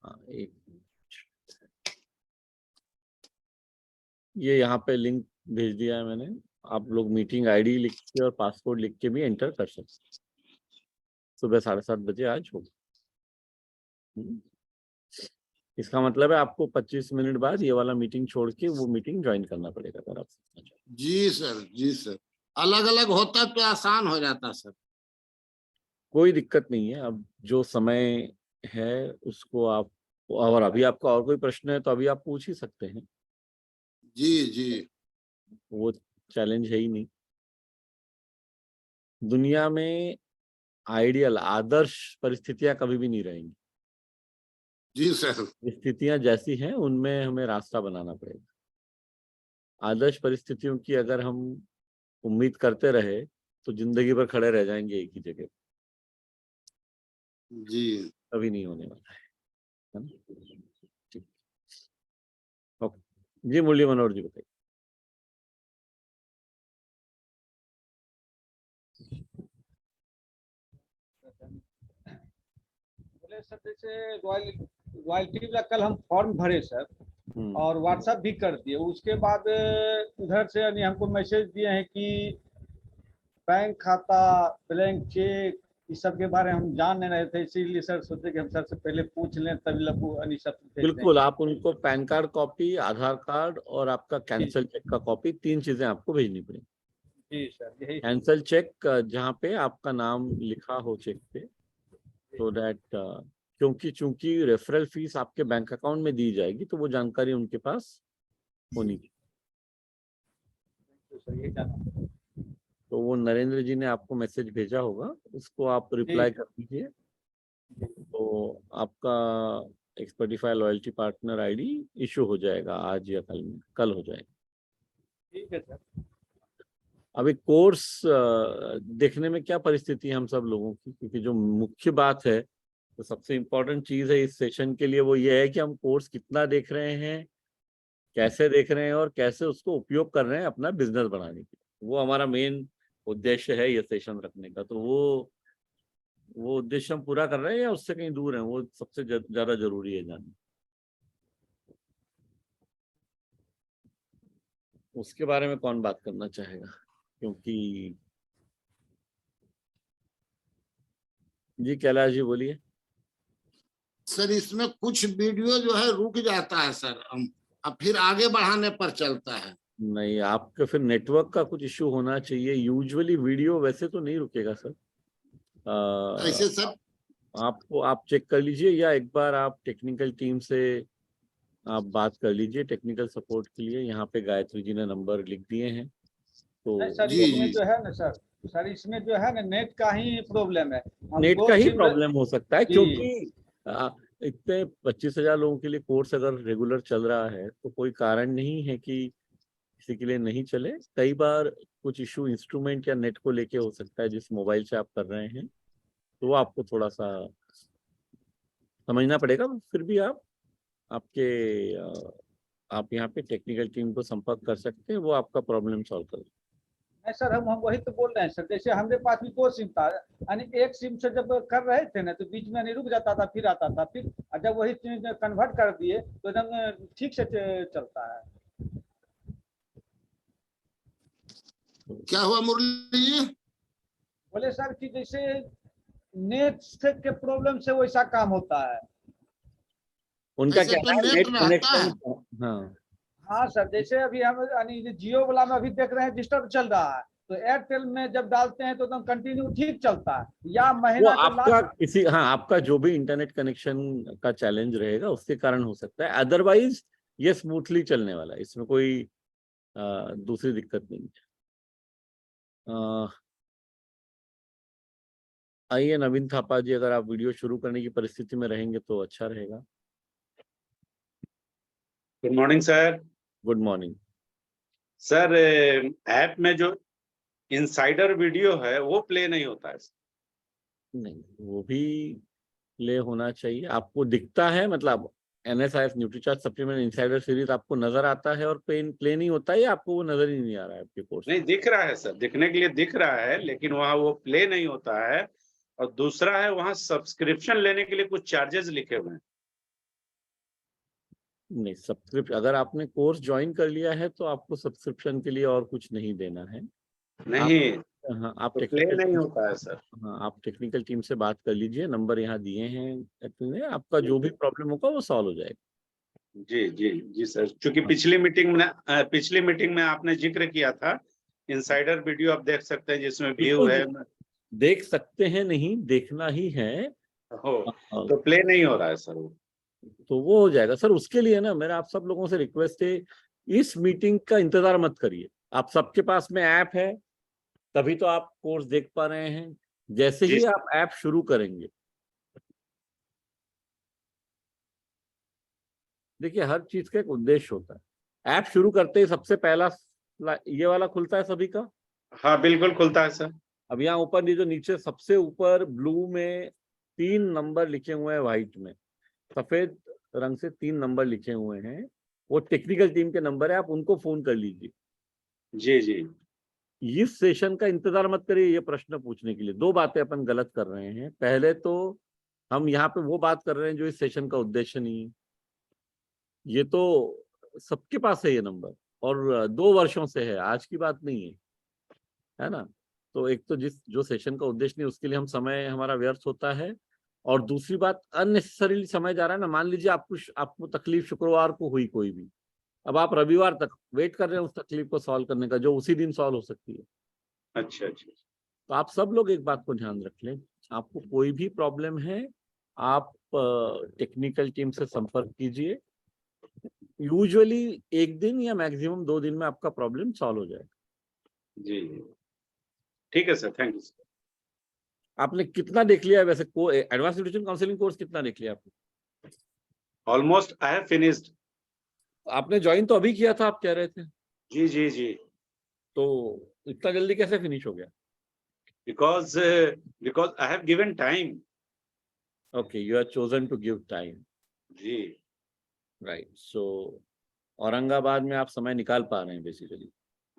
हाँ, एक ये यहाँ पे लिंक भेज दिया है मैंने, आप लोग मीटिंग आईडी लिख के और पासवर्ड लिख के भी एंटर कर सकते हैं। सुबह 7:30 बजे आज होगा। इसका मतलब है आपको 25 मिनट बाद ये वाला मीटिंग छोड़ के वो मीटिंग ज्वाइन करना पड़ेगा अगर आप सीखना चाहते हैं। जी सर, जी सर, अलग अलग होता तो आसान हो जाता सर। कोई दिक्कत नहीं है, अब जो समय है उसको आप, और अभी आपका और कोई प्रश्न है तो अभी आप पूछ ही सकते हैं, जी जी वो चैलेंज है ही नहीं। दुनिया में आइडियल आदर्श परिस्थितियां कभी भी नहीं रहेंगी। जी सर। स्थितियां जैसी हैं उनमें हमें रास्ता बनाना पड़ेगा। आदर्श परिस्थितियों की अगर हम उम्मीद करते रहे तो जिंदगी भर खड़े रह जाएंगे एक ही जगह, जी कभी नहीं होने वाला है ना? ठीक, ओके जी। मुरली मनोहर जी बताइए। बोले सर जैसे रॉयल्टी वाला कल हम फॉर्म भरे सर और व्हाट्सएप भी कर दिए, उसके बाद उधर से यानी हमको मैसेज दिए हैं कि बैंक खाता, ब्लैंक चेक, इस सब के बारे में हम जान नहीं रहे थे, इसीलिए सर सोचे कि हम सर से पहले पूछ लें तभी लगू यानी सब भेज बिल्कुल, देंगे। आप उनको पैन कार्ड कॉपी, आधार कार्ड और आपका कैंसल चेक का कॉपी, 3 चीजें आपको भेजनी पड़ेगी। जी सर, यही कैंसल चेक जहाँ पे आपका नाम लिखा हो चेक पे, सो दैट क्योंकि चूंकि रेफरल फीस आपके बैंक अकाउंट में दी जाएगी तो वो जानकारी उनके पास होनी चाहिए। सर, यही जाना। तो वो नरेंद्र जी ने आपको मैसेज भेजा होगा, उसको आप रिप्लाई कर दीजिए, तो आपका एक्सपर्टिफाई लॉयल्टी पार्टनर आईडी इशू हो जाएगा आज या कल में, कल हो जाएगा। ठीक है सर। अभी कोर्स देखने में क्या परिस्थिति है हम सब लोगों की, क्योंकि जो मुख्य बात है, तो सबसे इम्पोर्टेंट चीज है इस सेशन के लिए वो ये है कि हम कोर्स कितना देख रहे हैं, कैसे देख रहे हैं और कैसे उसको उपयोग कर रहे हैं अपना बिजनेस बढ़ाने के लिए। वो हमारा मेन उद्देश्य है ये सेशन रखने का। तो वो उद्देश्य हम पूरा कर रहे हैं या उससे कहीं दूर है, वो सबसे ज्यादा जरूरी है जानना। उसके बारे में कौन बात करना चाहेगा? क्योंकि जी कैलाश जी बोलिए। सर इसमें कुछ वीडियो जो है रुक जाता है सर, अब फिर आगे बढ़ाने पर चलता है। नहीं, आपका फिर नेटवर्क का कुछ इश्यू होना चाहिए। यूजुअली वीडियो वैसे तो नहीं रुकेगा सर। ऐसे सर आपको आप चेक कर लीजिए या एक बार आप टेक्निकल टीम से आप बात कर लीजिए टेक्निकल सपोर्ट के लिए। यहाँ पे गायत्री जी ने नंबर लिख दिए हैं, तो नहीं सर, जी इसमें जी जो है ना सर इसमें जो है ना नेट का ही प्रॉब्लम है। हम नेट का दो ही सिम प्रॉब्लम हो सकता है, जी क्योंकि इतने 25,000 लोगों के लिए कोर्स अगर रेगुलर चल रहा है तो कोई कारण नहीं है कि किसी के लिए नहीं चले। कई बार कुछ इशू इंस्ट्रूमेंट या नेट को लेके हो सकता है जिस मोबाइल से आप कर रहे हैं, तो वो आपको थोड़ा सा समझना पड़ेगा। फिर भी आपके आप यहाँ पे टेक्निकल टीम को संपर्क कर सकते हैं, वो आपका प्रॉब्लम सॉल्व कर। नहीं सर, हम वही तो बोल रहे हैं सर, जैसे हमारे पास भी दो सिम था, यानी एक सिम से जब कर रहे थे ना तो बीच में नहीं रुक जाता था, फिर आता था, फिर जब वही कन्वर्ट कर दिए तो एकदम ठीक से चलता है। क्या हुआ मुरली जी? बोले सर कि जैसे नेट से के प्रॉब्लम से वैसा काम होता है। उनका ऐसे तो कहना है नेट नेट रहता है। कनेक्शन। हाँ हाँ सर, जैसे अभी हम यानी जियो वाला में अभी देख रहे हैं डिस्टर्ब चल रहा है, तो एयरटेल में जब डालते हैं तो एकदम कंटिन्यू ठीक चलता है, या वो महीना के आपका लास्ट। किसी, हाँ आपका जो भी इंटरनेट कनेक्शन का चैलेंज रहेगा उसके कारण हो सकता है, अदरवाइज ये स्मूथली चलने वाला है, इसमें कोई दूसरी दिक्कत नहीं है। आइए नवीन थापा जी, अगर आप वीडियो शुरू करने की परिस्थिति में रहेंगे तो अच्छा रहेगा। Good morning sir. Good morning sir, app में जो इनसाइडर वीडियो है वो प्ले नहीं होता है। नहीं, वो भी प्ले होना चाहिए। आपको दिखता है, मतलब NSIS Nutricharge supplement insider series आपको नजर आता है और प्ले नहीं होता है, या आपको वो नजर ही नहीं आ रहा है आपके कोर्स? नहीं दिख रहा है सर, दिखने के लिए दिख रहा है, लेकिन वहाँ वो प्ले नहीं होता है। और दूसरा है, वहाँ सब्सक्रिप्शन लेने के लिए कुछ चार्जेस लिखे हुए हैं। नहीं, सब्सक्रिप्शन अगर आपने कोर्स ज्वाइन कर लिया है तो आपको सब्सक्रिप्शन के लिए और कुछ नहीं देना है। नहीं हाँ, आप तो प्ले नहीं होता है सर। हाँ, आप टेक्निकल टीम से बात कर लीजिए, नंबर यहाँ दिए हैं एप्रिल में, आपका जो भी प्रॉब्लम होगा वो सॉल्व हो जाएगा। जी जी जी सर, क्योंकि हाँ। पिछली मीटिंग में आपने जिक्र किया था इनसाइडर वीडियो, आप देख सकते हैं जिसमें व्यू बिल्कुल है। देख सकते हैं, नहीं देखना ही है। हो हाँ, तो प्ले नहीं हो रहा है सर वो। तो वो हो जाएगा सर। उसके लिए ना मेरा आप सब लोगों से रिक्वेस्ट है, इस मीटिंग का इंतजार मत करिए। आप सबके पास में ऐप है, तभी तो आप कोर्स देख पा रहे हैं। जैसे जी ही सर। आप ऐप शुरू करेंगे, देखिए हर चीज का एक उद्देश्य होता है। ऐप शुरू करते ही सबसे पहला ये वाला खुलता है सभी का। हाँ बिल्कुल खुलता है सर। अब यहाँ ऊपर जो नीचे सबसे ऊपर ब्लू में 3 नंबर लिखे हुए हैं, व्हाइट में सफेद रंग से 3 नंबर लिखे हुए हैं, वो टेक्निकल टीम के नंबर है, आप उनको फोन कर लीजिए। जी जी इस सेशन का इंतजार मत करिए ये प्रश्न पूछने के लिए। 2 बातें अपन गलत कर रहे हैं। पहले तो हम यहाँ पे वो बात कर रहे हैं जो इस सेशन का उद्देश्य नहीं है। ये तो सबके पास है ये नंबर, और 2 वर्षों से है, आज की बात नहीं है ना। तो एक तो जो सेशन का उद्देश्य नहीं, उसके लिए हम समय हमारा व्यर्थ होता है। और दूसरी बात, अननेसेसरीली समय जा रहा है ना। मान लीजिए आपको तकलीफ शुक्रवार को हुई कोई भी, अब आप रविवार तक वेट कर रहे हैं उस तकलीफ को सॉल्व करने का, जो उसी दिन सॉल्व हो सकती है। अच्छा अच्छा। तो आप सब लोग एक बात को ध्यान रख लें, आपको कोई भी प्रॉब्लम है आप टेक्निकल टीम से संपर्क कीजिए। यूजुअली 1 दिन या मैक्सिमम 2 दिन में आपका प्रॉब्लम सॉल्व हो जाएगा। जी ठीक है सर, थैंक यू सर। आपने कितना देख लिया है वैसे एडवांस न्यूट्रिशन काउंसलिंग कोर्स कितना देख लिया आपने? Almost I have finished. आपने ज्वाइन तो अभी किया था, आप कह रहे थे, जी जी जी। तो इतना जल्दी कैसे फिनिश हो गया? Because I have given time. Okay, you are chosen to give time, जी राइट। सो औरंगाबाद में आप समय निकाल पा रहे हैं बेसिकली।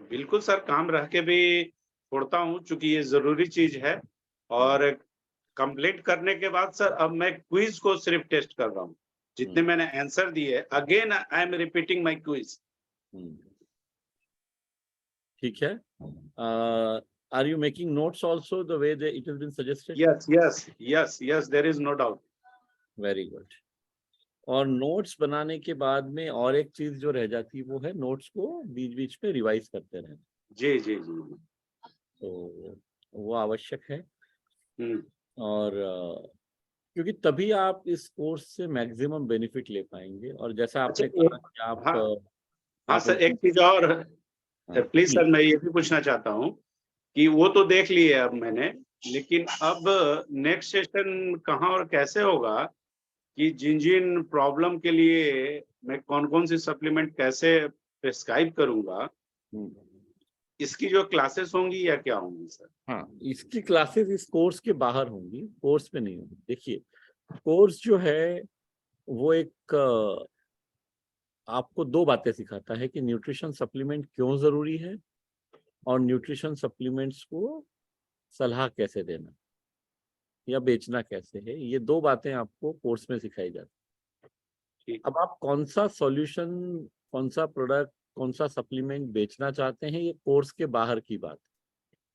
बिल्कुल सर, काम रह के भी छोड़ता हूँ क्योंकि ये जरूरी चीज है। और कंप्लीट करने के बाद सर अब मैं क्विज को सिर्फ टेस्ट कर रहा हूँ। जितने मैंने आंसर दिए, again I am repeating my quiz. ठीक है। Are you making notes also the way it has been suggested? Yes yes yes yes, there is no doubt. Very good. और नोट्स बनाने के बाद में और एक चीज जो रह जाती है वो है नोट्स को बीच बीच में रिवाइज करते रहना। जी जी जी। तो वो आवश्यक है। हम्म। और क्योंकि तभी आप इस कोर्स से मैक्सिमम बेनिफिट ले पाएंगे। और जैसा अच्छा, आपने कहा कि आप हाँ हाँ आप सर, एक चीज और प्लीज जी, सर, मैं ये भी पूछना चाहता हूँ कि वो तो देख लिए अब मैंने, लेकिन अब नेक्स्ट सेशन कहाँ और कैसे होगा, कि जिन जिन प्रॉब्लम के लिए मैं कौन कौन सी सप्लीमेंट कैसे प्रिस्क्राइब करूंगा, इसकी जो क्लासेस होंगी या क्या होंगी सर? हाँ, इसकी क्लासेस इस कोर्स के बाहर होंगी, कोर्स पे नहीं होंगी। देखिए कोर्स जो है वो एक आपको 2 बातें सिखाता है कि न्यूट्रिशन सप्लीमेंट क्यों जरूरी है और न्यूट्रिशन सप्लीमेंट्स को सलाह कैसे देना या बेचना कैसे है। ये 2 बातें आपको कोर्स में सिखाई जाती है। अब आप कौन सा सॉल्यूशन, कौन सा प्रोडक्ट, कौन सा सप्लीमेंट बेचना चाहते हैं, ये कोर्स के बाहर की बात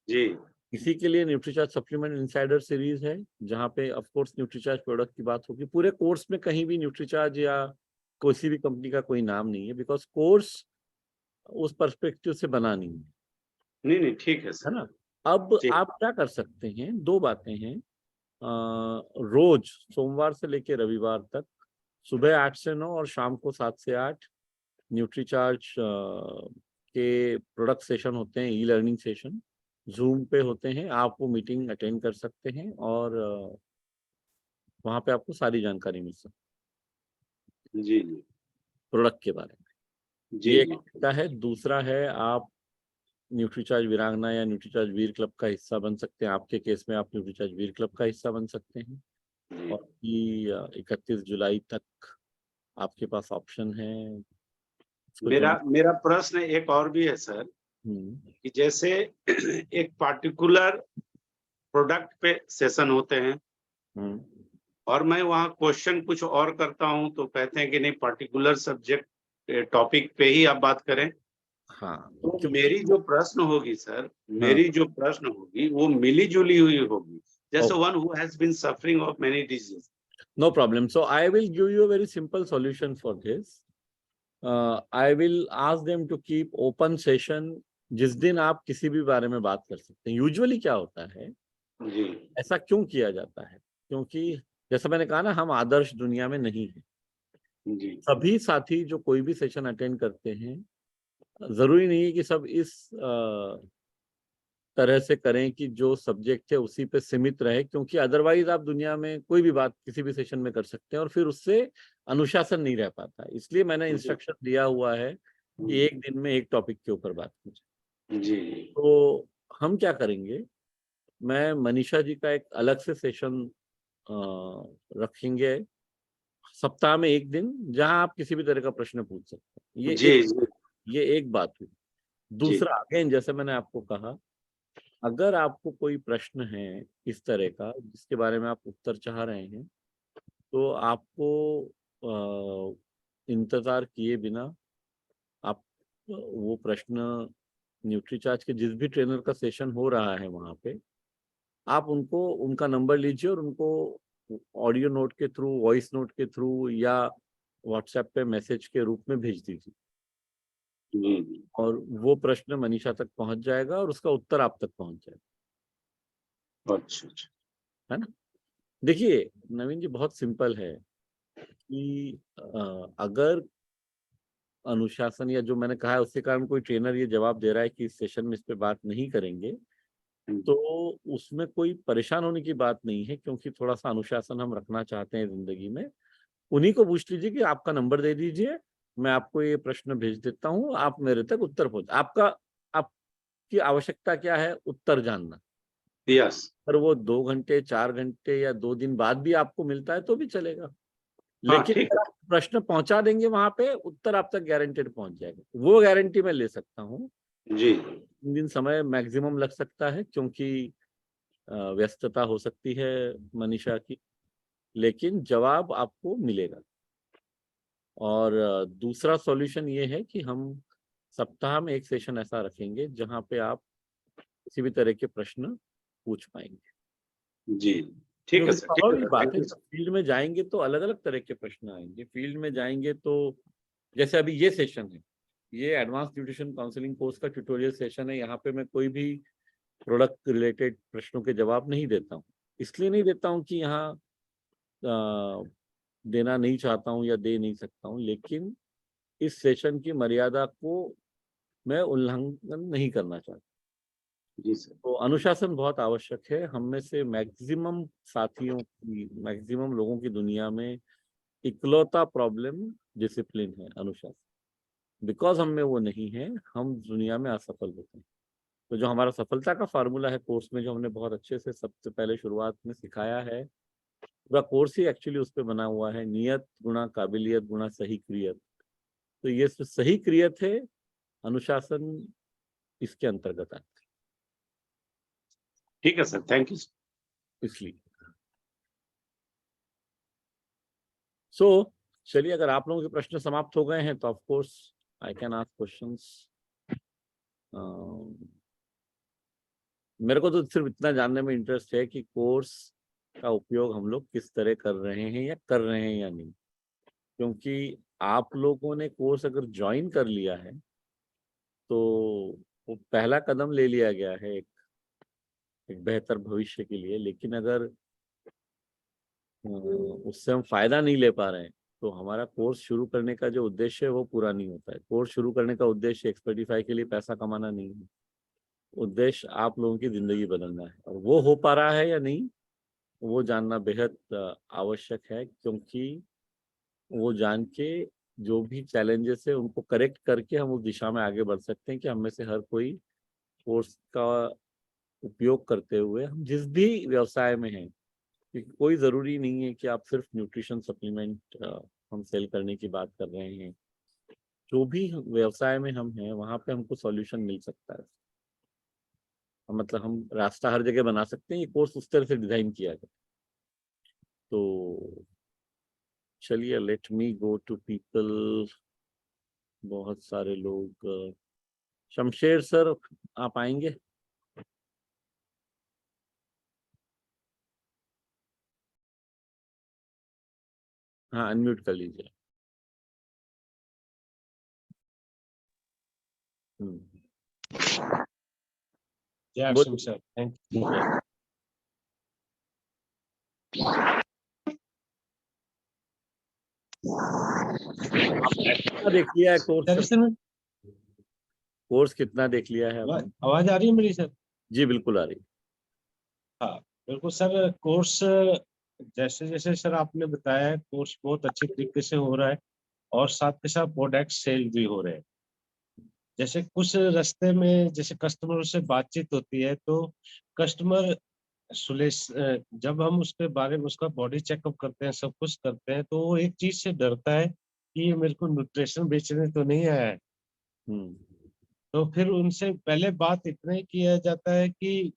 जी। इसी के लिए न्यूट्रीचार्ज सप्लीमेंट इनसाइडर सीरीज है, जहाँ पे ऑफ कोर्स न्यूट्रीचार्ज प्रोडक्ट की बात होगी। पूरे कोर्स में कहीं भी न्यूट्रीचार्ज या किसी भी कंपनी का कोई नाम नहीं है, बिकॉज कोर्स उस पर्सपेक्टिव से बना नहीं है, नहीं नहीं ठीक है है सर। ना। अब जी आप क्या कर सकते हैं, 2 बातें हैं। रोज सोमवार से लेकर रविवार तक सुबह 8 से 9 और शाम को 7 से 8 न्यूट्रीचार्ज के प्रोडक्ट सेशन होते हैं, ई लर्निंग सेशन जूम पे होते हैं। आप वो मीटिंग अटेंड कर सकते हैं और वहाँ पे आपको सारी जानकारी मिल सकती जी है प्रोडक्ट के बारे में। जी ये जी एक तरीका है। दूसरा है, आप न्यूट्रीचार्ज वीरांगना या न्यूट्रीचार्ज वीर क्लब का हिस्सा बन सकते हैं। आपके केस में आप न्यूट्रीचार्ज वीर क्लब का हिस्सा बन सकते हैं। जी। और ये 31 जुलाई तक आपके पास ऑप्शन है। इसको मेरा प्रश्न एक और भी है सर, कि जैसे एक पार्टिकुलर प्रोडक्ट पे सेशन होते हैं और मैं वहाँ क्वेश्चन कुछ और करता हूँ तो कहते हैं कि नहीं पर्टिकुलर सब्जेक्ट टॉपिक पे ही आप बात करें। हाँ तो क्योंकि मेरी जो प्रश्न होगी सर, मेरी जो प्रश्न होगी वो मिली जुली हुई होगी, जैसे one who has been suffering of many disease. no problem. So I will give you a very simple solution for this. I will ask them to keep open session जिस दिन आप किसी भी बारे में बात कर सकते हैं। यूजुअली क्या होता है, जी ऐसा क्यों किया जाता है? क्योंकि जैसा मैंने कहा ना, हम आदर्श दुनिया में नहीं है। जी सभी साथी जो कोई भी सेशन अटेंड करते हैं, जरूरी नहीं है कि सब इस तरह से करें कि जो सब्जेक्ट है उसी पे सीमित रहे, क्योंकि अदरवाइज आप दुनिया में कोई भी बात किसी भी सेशन में कर सकते हैं और फिर उससे अनुशासन नहीं रह पाता। इसलिए मैंने इंस्ट्रक्शन दिया हुआ है कि एक दिन में एक टॉपिक के ऊपर बात कीजिए। जी तो हम क्या करेंगे, मैं मनीषा जी का एक अलग से सेशन रखेंगे सप्ताह में एक दिन, जहां आप किसी भी तरह का प्रश्न पूछ सकते हैं। जी जी ये एक बात हुई। दूसरा, अगेन जैसे मैंने आपको कहा, अगर आपको कोई प्रश्न है इस तरह का जिसके बारे में आप उत्तर चाह रहे हैं, तो आपको इंतजार किए बिना आप वो प्रश्न न्यूट्रीचार्ज के जिस भी ट्रेनर का सेशन हो रहा है वहां पे, आप उनको उनका नंबर लीजिए और उनको ऑडियो नोट के थ्रू, वॉइस नोट के थ्रू या व्हाट्सएप पे मैसेज के रूप में भेज दीजिए जी और वो प्रश्न मनीषा तक पहुंच जाएगा और उसका उत्तर आप तक पहुंच जाएगा। अच्छा अच्छा है ना? देखिए नवीन जी, बहुत सिंपल है कि अगर अनुशासन या जो मैंने कहा है उसके कारण कोई ट्रेनर ये जवाब दे रहा है कि इस सेशन में इस पे बात नहीं करेंगे, तो उसमें कोई परेशान होने की बात नहीं है, क्योंकि थोड़ा सा अनुशासन हम रखना चाहते हैं जिंदगी में। उन्हीं को पूछ लीजिए कि आपका नंबर दे दीजिए, मैं आपको ये प्रश्न भेज देता हूँ, आप मेरे तक उत्तर पहुंच। आपकी आवश्यकता क्या है? उत्तर जानना। यस पर वो 2 घंटे, 4 घंटे या 2 दिन बाद भी आपको मिलता है तो भी चलेगा, हाँ लेकिन ठीक अगर आप प्रश्न पहुंचा देंगे वहां पे, उत्तर आप तक गारंटेड पहुंच जाएगा। वो गारंटी मैं ले सकता हूँ। है जी 3 दिन समय मैक्सिमम लग सकता है, क्योंकि व्यस्तता हो सकती है मनीषा की, लेकिन जवाब आपको मिलेगा। और दूसरा सॉल्यूशन ये है कि हम सप्ताह में एक सेशन ऐसा रखेंगे जहां पे आप किसी भी तरह के प्रश्न पूछ पाएंगे। जी ठीक है क्योंकि सर, ठीक है स्वाभाविक सर, बात थैंक है, यू जब सर। फील्ड में जाएंगे तो अलग अलग तरह के प्रश्न आएंगे। फील्ड में जाएंगे तो जैसे अभी ये सेशन है, ये एडवांस न्यूट्रिशन काउंसलिंग कोर्स का ट्यूटोरियल सेशन है। यहाँ पे मैं कोई भी प्रोडक्ट रिलेटेड प्रश्नों के जवाब नहीं देता हूँ। इसलिए नहीं देता हूँ कि यहाँ देना नहीं चाहता हूँ या दे नहीं सकता हूँ, लेकिन इस सेशन की मर्यादा को मैं उल्लंघन नहीं करना चाहता। जी सर तो अनुशासन बहुत आवश्यक है। हम में से मैक्सिमम साथियों की, मैक्सिमम लोगों की दुनिया में इकलौता प्रॉब्लम डिसिप्लिन है, अनुशासन। बिकॉज हम में वो नहीं है, हम दुनिया में असफल होते हैं। तो जो हमारा सफलता का फार्मूला है कोर्स में, जो हमने बहुत अच्छे से सबसे पहले शुरुआत में सिखाया है, पूरा कोर्स ही एक्चुअली उस पर बना हुआ है, नियत गुणा काबिलियत गुणा सही क्रियत। तो ये सही क्रियत है, अनुशासन इसके अंतर्गत आता है। ठीक है सर, थैंक यू। इसलिए सो चलिए, अगर आप लोगों के प्रश्न समाप्त हो गए हैं तो of course I can ask questions. मेरे को तो सिर्फ इतना जानने में इंटरेस्ट है कि कोर्स का उपयोग हम लोग किस तरह कर रहे हैं या कर रहे हैं या नहीं। क्योंकि आप लोगों ने कोर्स अगर ज्वाइन कर लिया है तो वो पहला कदम ले लिया गया है एक बेहतर भविष्य के लिए। लेकिन अगर उससे हम फायदा नहीं ले पा रहे हैं तो हमारा कोर्स शुरू करने का जो उद्देश्य है वो पूरा नहीं होता है। कोर्स शुरू करने का उद्देश्य एक्सपर्टिफाई के लिए पैसा कमाना नहीं है, उद्देश्य आप लोगों की जिंदगी बदलना है। और वो हो पा रहा है या नहीं, वो जानना बेहद आवश्यक है, क्योंकि वो जान के जो भी चैलेंजेस है उनको करेक्ट करके हम उस दिशा में आगे बढ़ सकते हैं कि हम में से हर कोई कोर्स का उपयोग करते हुए हम जिस भी व्यवसाय में हैं, क्योंकि कोई ज़रूरी नहीं है कि आप सिर्फ न्यूट्रिशन सप्लीमेंट हम सेल करने की बात कर रहे हैं। जो भी व्यवसाय में हम हैं वहाँ पे हमको सॉल्यूशन मिल सकता है। मतलब हम रास्ता हर जगह बना सकते हैं, ये कोर्स उस तरह से डिजाइन किया गया। तो चलिए, let me go to people. बहुत सारे लोग। शमशेर सर, आप आएंगे? हाँ, अनम्यूट कर लीजिए। जय बोल- सिंह सर, थैंक यू। कितना देख लिया है कोर्स? सर कोर्स कितना देख लिया है आपने? आवाज आ रही है मेरी सर? जी बिल्कुल आ रही। हाँ बिल्कुल सर। कोर्स जैसे जैसे सर आपने बताया, कोर्स बहुत अच्छी तरीके से हो रहा है और साथ के साथ प्रोडक्ट सेल भी हो रहे हैं। जैसे कुछ रास्ते में जैसे कस्टमर से बातचीत होती है तो कस्टमर सुलेश जब हम उसके बारे में उसका बॉडी चेकअप करते हैं, सब कुछ करते हैं, तो वो एक चीज से डरता है कि ये मेरे को न्यूट्रिशन बेचने तो नहीं आया है। हम्म। तो फिर उनसे पहले बात इतना ही किया जाता है कि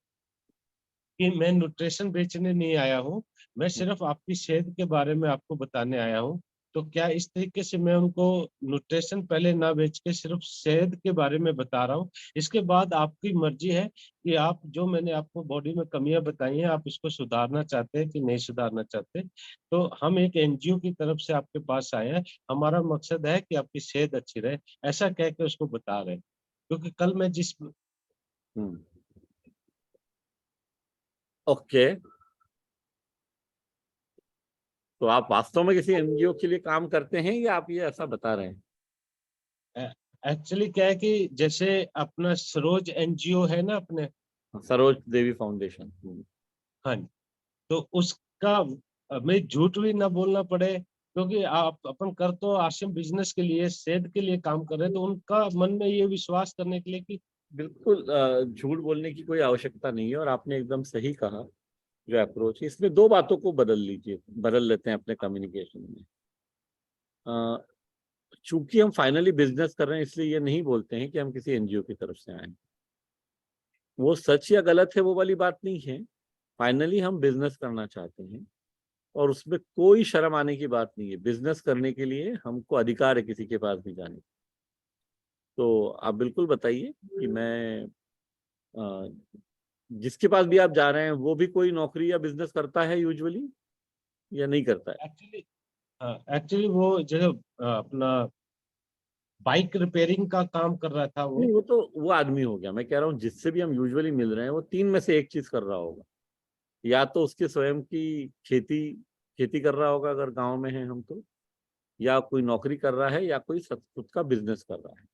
मैं न्यूट्रिशन बेचने नहीं आया हूँ, मैं सिर्फ आपकी सेहत के बारे में आपको बताने आया हूँ। तो क्या इस तरीके से मैं उनको न्यूट्रिशन पहले ना बेच के सिर्फ सेहत के बारे में बता रहा हूँ। इसके बाद आपकी मर्जी है कि आप जो मैंने आपको बॉडी में कमियां बताई हैं, आप इसको सुधारना चाहते हैं कि नहीं सुधारना चाहते। तो हम एक एनजीओ की तरफ से आपके पास आए हैं, हमारा मकसद है कि आपकी सेहत अच्छी रहे, ऐसा कह के उसको बता रहे हैं। क्योंकि कल मैं जिस ओके, तो आप वास्तव में किसी एनजीओ के लिए काम करते हैं या आप ये ऐसा बता रहे हैं? एक्चुअली क्या है कि जैसे अपना सरोज एनजीओ है ना अपने, सरोज देवी फाउंडेशन। हाँ जी, तो उसका मैं झूठ भी ना बोलना पड़े, क्योंकि आप अपन कर तो आसिम बिजनेस के लिए, सेहत के लिए काम कर रहे हैं, तो उनका मन में ये विश्वास करने के लिए कि बिल्कुल झूठ बोलने की कोई आवश्यकता नहीं है, और आपने एकदम सही कहा। जो अप्रोच है, इसमें दो बातों को बदल लेते हैं अपने कम्युनिकेशन में। चूंकि हम फाइनली बिजनेस कर रहे हैं, इसलिए ये नहीं बोलते हैं कि हम किसी एनजीओ की तरफ से आए हैं। वो सच या गलत है वो वाली बात नहीं है। फाइनली हम बिजनेस करना चाहते हैं, और उसमें कोई शर्म आने की बात नहीं है। बिजनेस करने के लिए हमको अधिकार है किसी के पास भी जाने का। तो आप बिल्कुल बताइए कि मैं जिसके पास भी आप जा रहे हैं वो भी कोई नौकरी या बिजनेस करता है यूजुअली, या नहीं करता है? एक्चुअली वो जो अपना बाइक रिपेयरिंग का काम कर रहा था वो। नहीं, वो तो वो आदमी हो गया। मैं कह रहा हूँ जिससे भी हम यूजुअली मिल रहे हैं वो तीन में से एक चीज कर रहा होगा। या तो उसके स्वयं की खेती खेती कर रहा होगा अगर गांव में है हम तो, या कोई नौकरी कर रहा है, या कोई खुद का बिजनेस कर रहा है।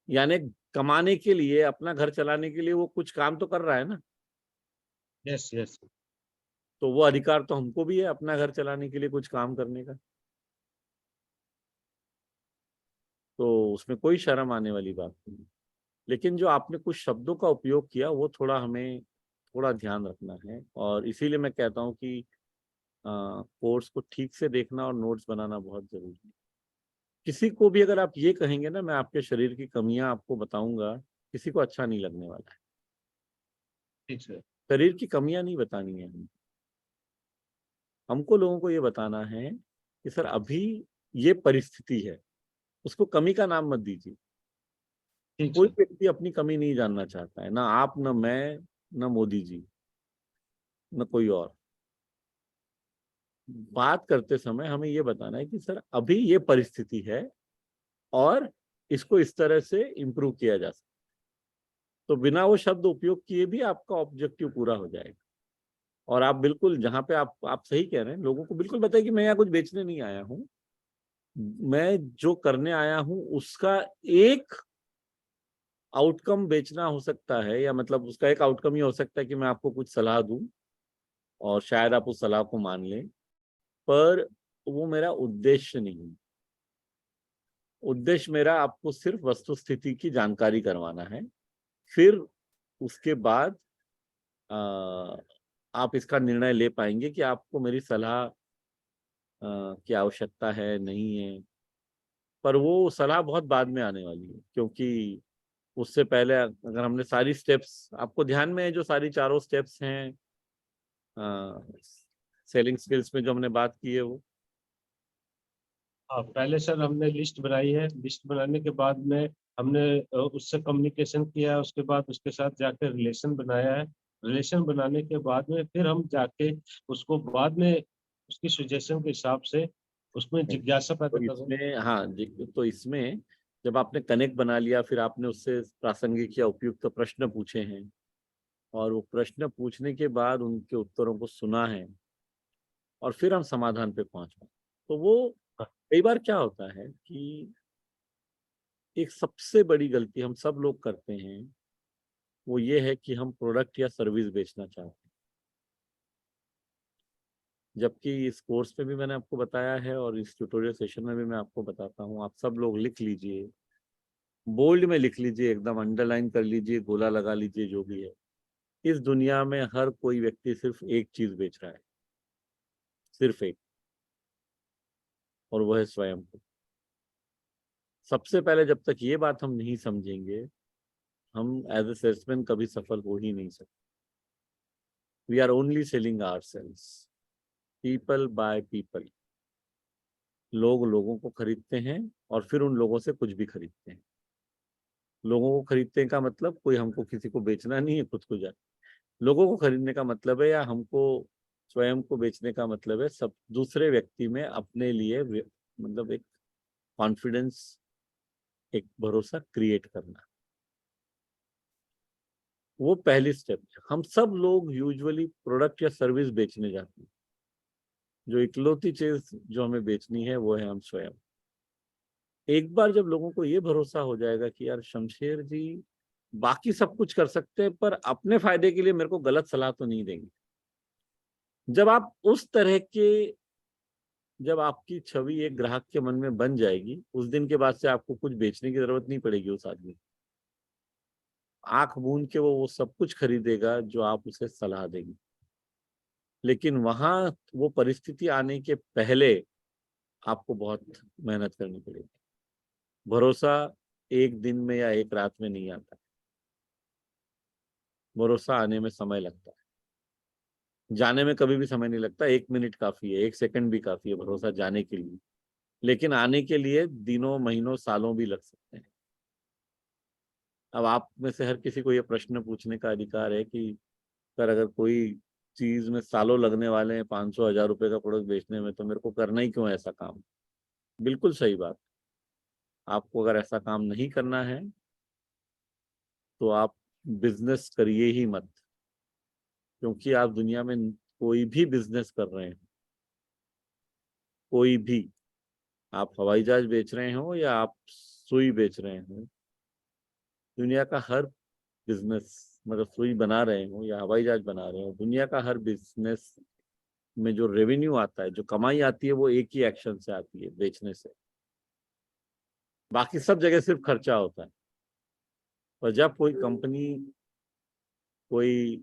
यानी कमाने के लिए, अपना घर चलाने के लिए वो कुछ काम तो कर रहा है ना। Yes yes. तो वो अधिकार तो हमको भी है अपना घर चलाने के लिए कुछ काम करने का। तो उसमें कोई शर्म आने वाली बात नहीं। लेकिन जो आपने कुछ शब्दों का उपयोग किया वो थोड़ा हमें थोड़ा ध्यान रखना है, और इसीलिए मैं कहता हूँ कि कोर्स को ठीक से देखना और नोट्स बनाना बहुत जरूरी है। किसी को भी अगर आप ये कहेंगे ना, मैं आपके शरीर की कमियां आपको बताऊंगा, किसी को अच्छा नहीं लगने वाला है। ठीक सर। शरीर की कमियां नहीं बतानी है हमको लोगों को ये बताना है कि सर अभी ये परिस्थिति है। उसको कमी का नाम मत दीजिए। ठीक कोई सर। व्यक्ति अपनी कमी नहीं जानना चाहता है, ना आप, ना मैं, ना मोदी जी, न कोई और। बात करते समय हमें ये बताना है कि सर अभी ये परिस्थिति है और इसको इस तरह से इम्प्रूव किया जा सकता है। तो बिना वो शब्द उपयोग किए भी आपका ऑब्जेक्टिव पूरा हो जाएगा। और आप बिल्कुल जहाँ पे आप सही कह रहे हैं, लोगों को बिल्कुल बताइए कि मैं यहाँ कुछ बेचने नहीं आया हूँ। मैं जो करने आया हूँ उसका एक आउटकम बेचना हो सकता है, या मतलब उसका एक आउटकम ये हो सकता है कि मैं आपको कुछ सलाह दूं और शायद आप उस सलाह को मान लें, पर वो मेरा उद्देश्य नहीं। उद्देश्य मेरा आपको सिर्फ वस्तु स्थिति की जानकारी करवाना है। फिर उसके बाद आप इसका निर्णय ले पाएंगे कि आपको मेरी सलाह की आवश्यकता है नहीं है। पर वो सलाह बहुत बाद में आने वाली है, क्योंकि उससे पहले अगर हमने सारी स्टेप्स आपको ध्यान में है, जो सारी चारों स्टेप्स हैं, सेलिंग स्किल्स में जो हमने बात की है वो? हाँ, पहले सर हमने लिस्ट बनाई है। लिस्ट बनाने के बाद में हमने उससे कम्युनिकेशन किया, उसके बाद उसके साथ जाकर रिलेशन बनाया है। रिलेशन बनाने के बाद में फिर हम जाके उसको बाद में उसकी सजेशन के हिसाब से उसमें जिज्ञासा पैदा तो कर रहे हैं। इसमें हाँ जी, तो इसमें जब आपने कनेक्ट बना लिया, फिर आपने उससे प्रासंगिक या उपयुक्त प्रश्न पूछे हैं, और वो प्रश्न पूछने के बाद उनके उत्तरों को सुना है, और फिर हम समाधान पे पहुंच पाए। तो वो कई बार क्या होता है कि एक सबसे बड़ी गलती हम सब लोग करते हैं, वो ये है कि हम प्रोडक्ट या सर्विस बेचना चाहते हैं। जबकि इस कोर्स में भी मैंने आपको बताया है, और इस ट्यूटोरियल सेशन में भी मैं आपको बताता हूँ, आप सब लोग लिख लीजिए, बोल्ड में लिख लीजिए, एकदम अंडरलाइन कर लीजिए, गोला लगा लीजिए, जो भी है। इस दुनिया में हर कोई व्यक्ति सिर्फ एक चीज बेच रहा है, सिर्फ एक, और वह है स्वयं को। सबसे पहले जब तक ये बात हम नहीं समझेंगे, हम एज ए सेल्समैन कभी सफल हो ही नहीं सकते। We are only selling ourselves, people by people. लोग लोगों को खरीदते हैं, और फिर उन लोगों से कुछ भी खरीदते हैं। लोगों को खरीदने का मतलब कोई हमको किसी को बेचना नहीं है, खुद को जा। लोगों को खरीदने का मतलब है, या हमको स्वयं को बेचने का मतलब है, सब दूसरे व्यक्ति में अपने लिए मतलब एक कॉन्फिडेंस, एक भरोसा क्रिएट करना। वो पहली स्टेप है। हम सब लोग यूजुअली प्रोडक्ट या सर्विस बेचने जाते हैं। जो इकलौती चीज जो हमें बेचनी है वो है हम स्वयं। एक बार जब लोगों को ये भरोसा हो जाएगा कि यार शमशेर जी बाकी सब कुछ कर सकते हैं, पर अपने फायदे के लिए मेरे को गलत सलाह तो नहीं देंगे। जब आप उस तरह के, जब आपकी छवि एक ग्राहक के मन में बन जाएगी, उस दिन के बाद से आपको कुछ बेचने की जरूरत नहीं पड़ेगी उस आदमी को। आंख मूंद के वो सब कुछ खरीदेगा जो आप उसे सलाह देंगे। लेकिन वहां वो परिस्थिति आने के पहले आपको बहुत मेहनत करनी पड़ेगी। भरोसा एक दिन में या एक रात में नहीं आता। भरोसा आने में समय लगता है, जाने में कभी भी समय नहीं लगता। 1 मिनट काफी है, 1 सेकंड भी काफी है भरोसा जाने के लिए, लेकिन आने के लिए दिनों, महीनों, सालों भी लग सकते हैं। अब आप में से हर किसी को ये प्रश्न पूछने का अधिकार है कि सर अगर कोई चीज में सालों लगने वाले हैं 500-1000 रुपए का प्रोडक्ट बेचने में, तो मेरे को करना ही क्यों है ऐसा काम? बिल्कुल सही बात। आपको अगर ऐसा काम नहीं करना है तो आप बिजनेस करिए ही मत, क्योंकि आप दुनिया में कोई भी बिजनेस कर रहे हैं, कोई भी, आप हवाई जहाज बेच रहे हो या आप सुई बेच रहे हो, दुनिया का हर बिजनेस, मतलब सुई बना रहे हो या हवाई जहाज बना रहे हो, दुनिया का हर बिजनेस में जो रेवेन्यू आता है, जो कमाई आती है, वो एक ही एक्शन से आती है, बेचने से। बाकी सब जगह सिर्फ खर्चा होता है। और जब कोई कंपनी कोई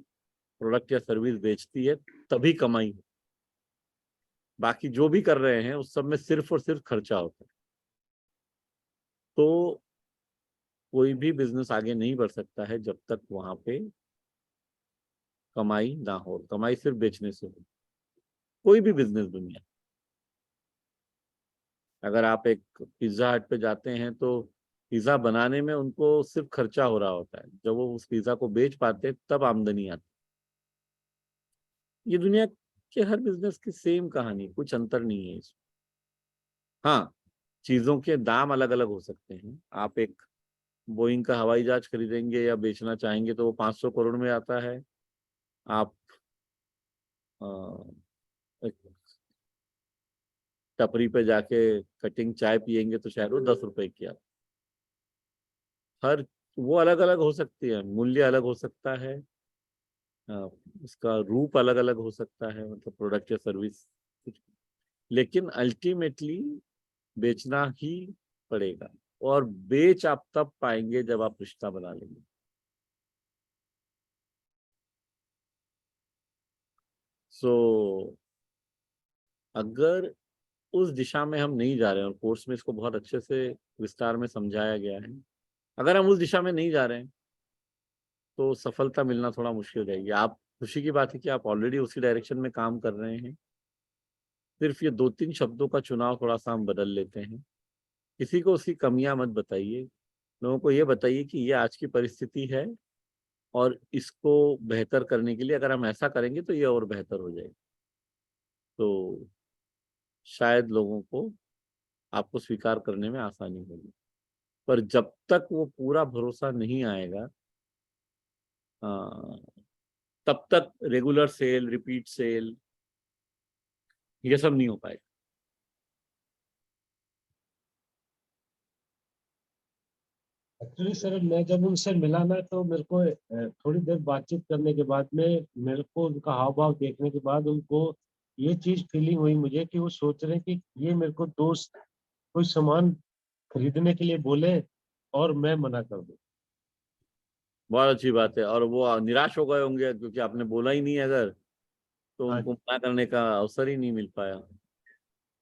प्रोडक्ट या सर्विस बेचती है, तभी कमाई हो। बाकी जो भी कर रहे हैं उस सब में सिर्फ और सिर्फ खर्चा होता है। तो कोई भी बिजनेस आगे नहीं बढ़ सकता है जब तक वहां पे कमाई ना हो। कमाई सिर्फ बेचने से हो, कोई भी बिजनेस दुनिया। अगर आप एक पिज्जा हट पे जाते हैं तो पिज्जा बनाने में उनको सिर्फ खर्चा हो रहा होता है, जब वो उस पिज्जा को बेच पाते तब आमदनी आती। ये दुनिया के हर बिजनेस की सेम कहानी, कुछ अंतर नहीं है इसमें। हाँ, चीजों के दाम अलग अलग हो सकते हैं। आप एक बोइंग का हवाई जहाज खरीदेंगे या बेचना चाहेंगे तो वो 500 करोड़ में आता है। आप अ, एक टपरी पे जाके कटिंग चाय पियेंगे तो शायद वो 10 रुपए की आती। हर वो अलग अलग हो सकती है, मूल्य अलग हो सकता है, उसका रूप अलग अलग हो सकता है, मतलब प्रोडक्ट या सर्विस कुछ, लेकिन अल्टीमेटली बेचना ही पड़ेगा। और बेच आप तब पाएंगे जब आप रिश्ता बना लेंगे। सो अगर उस दिशा में हम नहीं जा रहे हैं, और कोर्स में इसको बहुत अच्छे से विस्तार में समझाया गया है, अगर हम उस दिशा में नहीं जा रहे हैं तो सफलता मिलना थोड़ा मुश्किल रहेगी। आप खुशी की बात है कि आप ऑलरेडी उसी डायरेक्शन में काम कर रहे हैं, सिर्फ ये 2-3 शब्दों का चुनाव थोड़ा सा हम बदल लेते हैं। किसी को उसकी कमियां मत बताइए, लोगों को ये बताइए कि ये आज की परिस्थिति है और इसको बेहतर करने के लिए अगर हम ऐसा करेंगे तो ये और बेहतर हो जाएगा। तो शायद लोगों को आपको स्वीकार करने में आसानी होगी, पर जब तक वो पूरा भरोसा नहीं आएगा तब तक रेगुलर सेल, रिपीट सेल, ये सब नहीं हो पाएगा। एक्चुअली सर, मैं जब उनसे मिला ना तो मेरे को थोड़ी देर बातचीत करने के बाद में मेरे को उनका हाव भाव देखने के बाद उनको ये चीज फीलिंग हुई मुझे कि वो सोच रहे हैं कि ये मेरे को दोस्त कोई सामान खरीदने के लिए बोले और मैं मना कर दूं। बहुत अच्छी बात है, और वो निराश हो गए होंगे क्योंकि आपने बोला ही नहीं, अगर तो हाँ उनको मना करने का अवसर ही नहीं मिल पाया।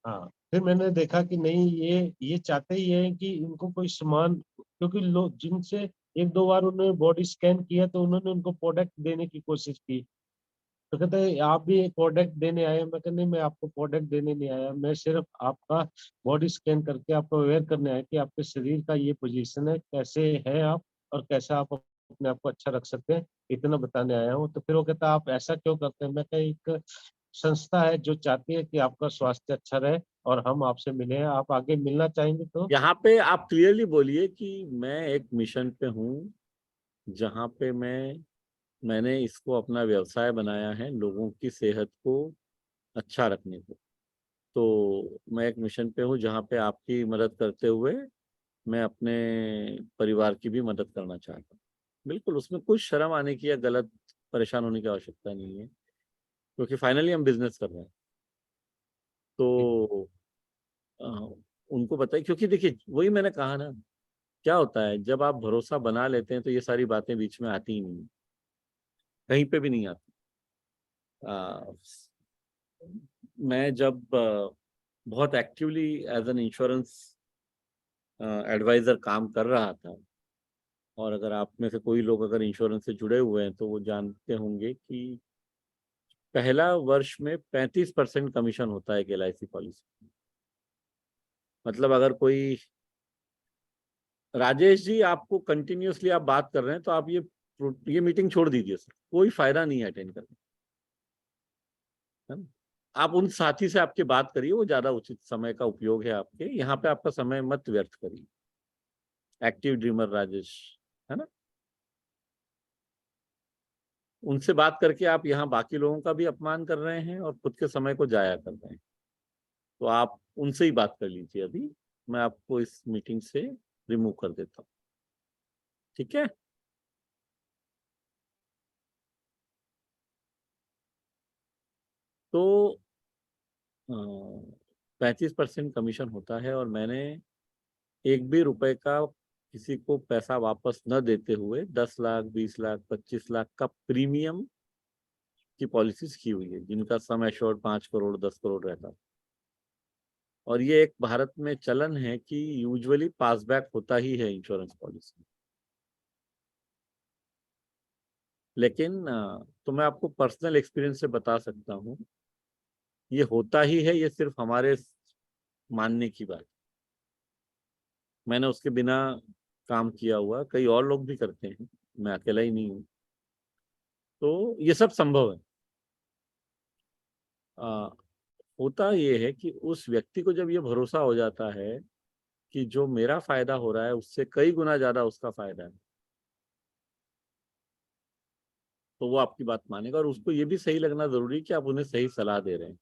हाँ, फिर मैंने देखा कि नहीं, ये चाहते ही है कि इनको कोई सामान, क्योंकि लोग जिनसे एक दो बार उन्होंने बॉडी स्कैन किया तो उन्होंने उनको प्रोडक्ट देने की कोशिश की। तो कहते हैं आप भी एक प्रोडक्ट देने आए हैं। मैं कहते नहीं, मैं आपको प्रोडक्ट देने नहीं आया, मैं सिर्फ आपका बॉडी स्कैन करके आपको अवेयर करने आया कि आपके शरीर का ये पोजीशन है, कैसे है आप और कैसे आप अपने आप को अच्छा रख सकते हैं, इतना बताने आया हूँ। तो फिर वो कहता आप ऐसा क्यों करते हैं? मैं कहा एक संस्था है जो चाहती है कि आपका स्वास्थ्य अच्छा रहे और हम आपसे मिले हैं, आप आगे मिलना चाहेंगे तो। यहाँ पे आप क्लियरली बोलिए कि मैं एक मिशन पे हूँ, जहाँ पे मैंने इसको अपना व्यवसाय बनाया है लोगों की सेहत को अच्छा रखने को। तो मैं एक मिशन पे हूँ जहाँ पे आपकी मदद करते हुए मैं अपने परिवार की भी मदद करना चाहता हूँ। बिल्कुल, उसमें कुछ शर्म आने की या गलत परेशान होने की आवश्यकता नहीं है, क्योंकि फाइनली हम बिजनेस कर रहे हैं। तो अ, उनको बताइए, क्योंकि देखिए वही मैंने कहा ना, क्या होता है जब आप भरोसा बना लेते हैं तो ये सारी बातें बीच में आती ही नहीं, कहीं पे भी नहीं आती। अ, मैं जब बहुत actively as an insurance advisor काम कर रहा था, और अगर आप में से कोई लोग अगर इंश्योरेंस से जुड़े हुए हैं तो वो जानते होंगे कि पहला वर्ष में 35% कमीशन होता है एक LIC पॉलिसी। मतलब अगर कोई, राजेश जी आपको कंटिन्यूअसली आप बात कर रहे हैं तो आप ये मीटिंग छोड़ दीजिए सर, कोई फायदा नहीं है अटेंड करने, है ना? आप उन साथी से आपकी बात करिए, वो ज्यादा उचित समय का उपयोग है आपके यहाँ पे, आपका समय मत व्यर्थ करिए। एक्टिव ड्रीमर राजेश, है ना? उनसे बात करके आप यहाँ बाकी लोगों का भी अपमान कर रहे हैं और खुद के समय को जाया कर रहे हैं। तो आप उनसे ही बात कर लीजिए, अभी मैं आपको इस मीटिंग से रिमूव कर देता हूँ, ठीक है? तो 35% कमीशन होता है, और मैंने एक भी रुपए का किसी को पैसा वापस न देते हुए 10 लाख, 20 लाख, 25 लाख का प्रीमियम की पॉलिसीज की हुई है, जिनका सम एश्योर्ड 5 करोड़, 10 करोड़ रहता है। और ये एक भारत में चलन है कि यूजुअली पासबैक होता ही है इंश्योरेंस पॉलिसी। लेकिन तो मैं आपको पर्सनल एक्सपीरियंस से बता सकता हूँ, ये होता ही है, ये सिर्फ हमारे मानने की बात। मैंने उसके बिना काम किया हुआ, कई और लोग भी करते हैं, मैं अकेला ही नहीं हूँ। तो ये सब संभव है। आ, होता ये है कि उस व्यक्ति को जब ये भरोसा हो जाता है कि जो मेरा फायदा हो रहा है उससे कई गुना ज्यादा उसका फायदा है, तो वो आपकी बात मानेगा, और उसको ये भी सही लगना जरूरी है कि आप उन्हें सही सलाह दे रहे हैं।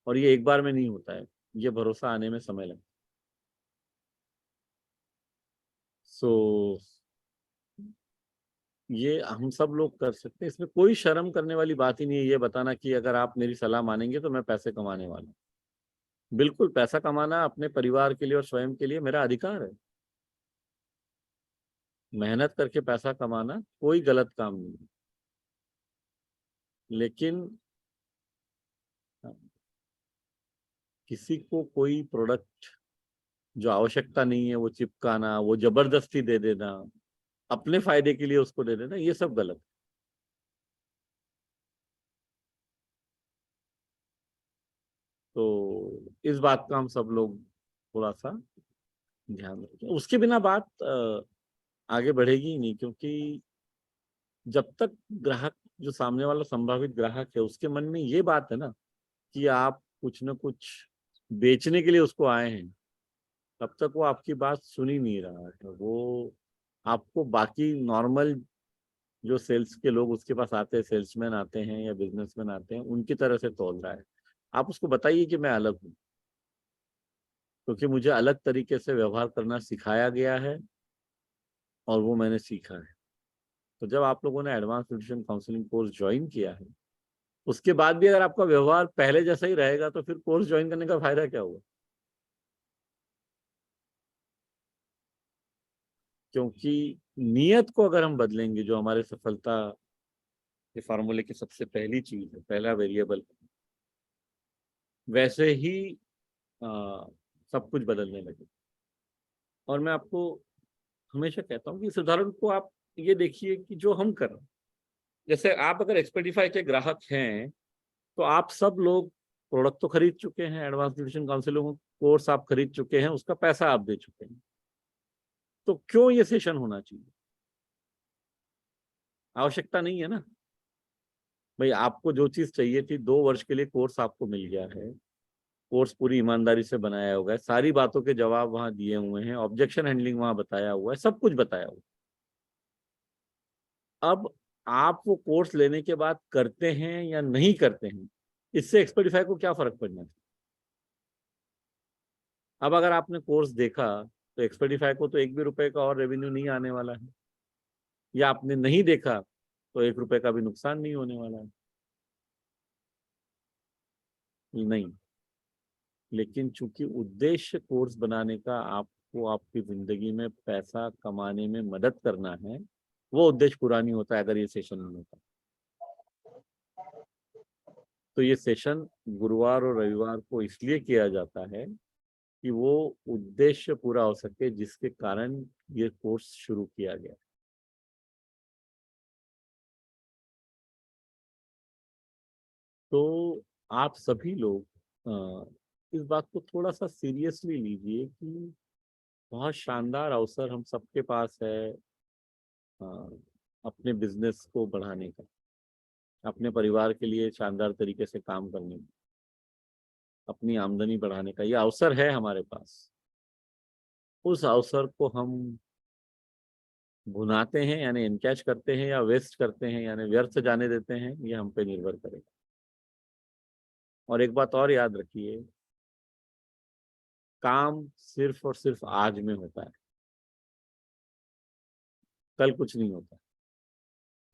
और ये एक बार में नहीं होता है, ये भरोसा आने में समय लगता है। सो ये हम सब लोग कर सकते हैं, इसमें कोई शर्म करने वाली बात ही नहीं है ये बताना कि अगर आप मेरी सलाह मानेंगे तो मैं पैसे कमाने वाला हूँ। बिल्कुल, पैसा कमाना अपने परिवार के लिए और स्वयं के लिए मेरा अधिकार है। मेहनत करके पैसा कमाना कोई गलत काम नहीं है। लेकिन किसी को कोई प्रोडक्ट जो आवश्यकता नहीं है वो चिपकाना, वो जबरदस्ती दे देना, अपने फायदे के लिए उसको दे देना, ये सब गलत है। तो इस बात का हम सब लोग थोड़ा सा ध्यान रखें। उसके बिना बात आगे बढ़ेगी ही नहीं, क्योंकि जब तक ग्राहक, जो सामने वाला संभावित ग्राहक है, उसके मन में ये बात है ना कि आप कुछ न कुछ बेचने के लिए उसको आए हैं, तब तक वो आपकी बात सुन ही नहीं रहा है। वो आपको बाकी नॉर्मल जो सेल्स के लोग उसके पास आते हैं, सेल्समैन आते हैं या बिजनेसमैन आते हैं, उनकी तरह से तोल रहा है। आप उसको बताइए कि मैं अलग हूँ, क्योंकि मुझे अलग तरीके से व्यवहार करना सिखाया गया है और वो मैंने सीखा है। तो जब आप लोगों ने advance nutrition counselling course join किया है, उसके बाद भी अगर आपका व्यवहार पहले जैसा ही रहेगा, तो फिर कोर्स ज्वाइन करने का फायदा क्या हुआ? क्योंकि नियत को अगर हम बदलेंगे, जो हमारे सफलता के फार्मूले की सबसे पहली चीज है, पहला वेरिएबल, वैसे ही सब कुछ बदलने लगे। और मैं आपको हमेशा कहता हूँ कि इस उदाहरण को आप ये देखिए कि जो हम कर रहे हैं, जैसे आप अगर एक्सपेडिफाई के ग्राहक हैं, तो आप सब लोग प्रोडक्ट तो खरीद चुके हैं, एडवांस न्यूट्रिशन काउंसलिंग कोर्स आप खरीद चुके हैं, उसका पैसा आप दे चुके हैं, तो क्यों ये सेशन होना चाहिए? आवश्यकता नहीं है ना भाई। आपको जो चीज चाहिए थी, 2 वर्ष के लिए कोर्स आपको मिल गया है, कोर्स पूरी ईमानदारी से बनाया हुआ है, सारी बातों के जवाब वहां दिए हुए हैं, ऑब्जेक्शन हैंडलिंग वहां बताया हुआ है, सब कुछ बताया हुआ है। अब आप वो कोर्स लेने के बाद करते हैं या नहीं करते हैं, इससे एक्सपर्टिफाई को क्या फर्क पड़ना है? अब अगर आपने कोर्स देखा, तो एक्सपर्टिफाई को तो 1 भी रुपए का और रेवेन्यू नहीं आने वाला है, या आपने नहीं देखा तो 1 रुपए का भी नुकसान नहीं होने वाला है। नहीं, लेकिन चूंकि उद्देश्य कोर्स बनाने का आपको आपकी जिंदगी में पैसा कमाने में मदद करना है, वो उद्देश्य पूरा नहीं होता है अगर ये सेशन नहीं होता। तो ये सेशन गुरुवार और रविवार को इसलिए किया जाता है कि वो उद्देश्य पूरा हो सके जिसके कारण ये कोर्स शुरू किया गया। तो आप सभी लोग इस बात को थोड़ा सा सीरियसली लीजिए कि बहुत शानदार अवसर हम सबके पास है अ, अपने बिजनेस को बढ़ाने का, अपने परिवार के लिए शानदार तरीके से काम करने का, अपनी आमदनी बढ़ाने का ये अवसर है हमारे पास। उस अवसर को हम भुनाते हैं यानी इनकैश करते हैं, या वेस्ट करते हैं यानी व्यर्थ जाने देते हैं, ये हम पे निर्भर करेगा। और एक बात और याद रखिए, काम सिर्फ और सिर्फ आज में होता है, कल कुछ नहीं होता।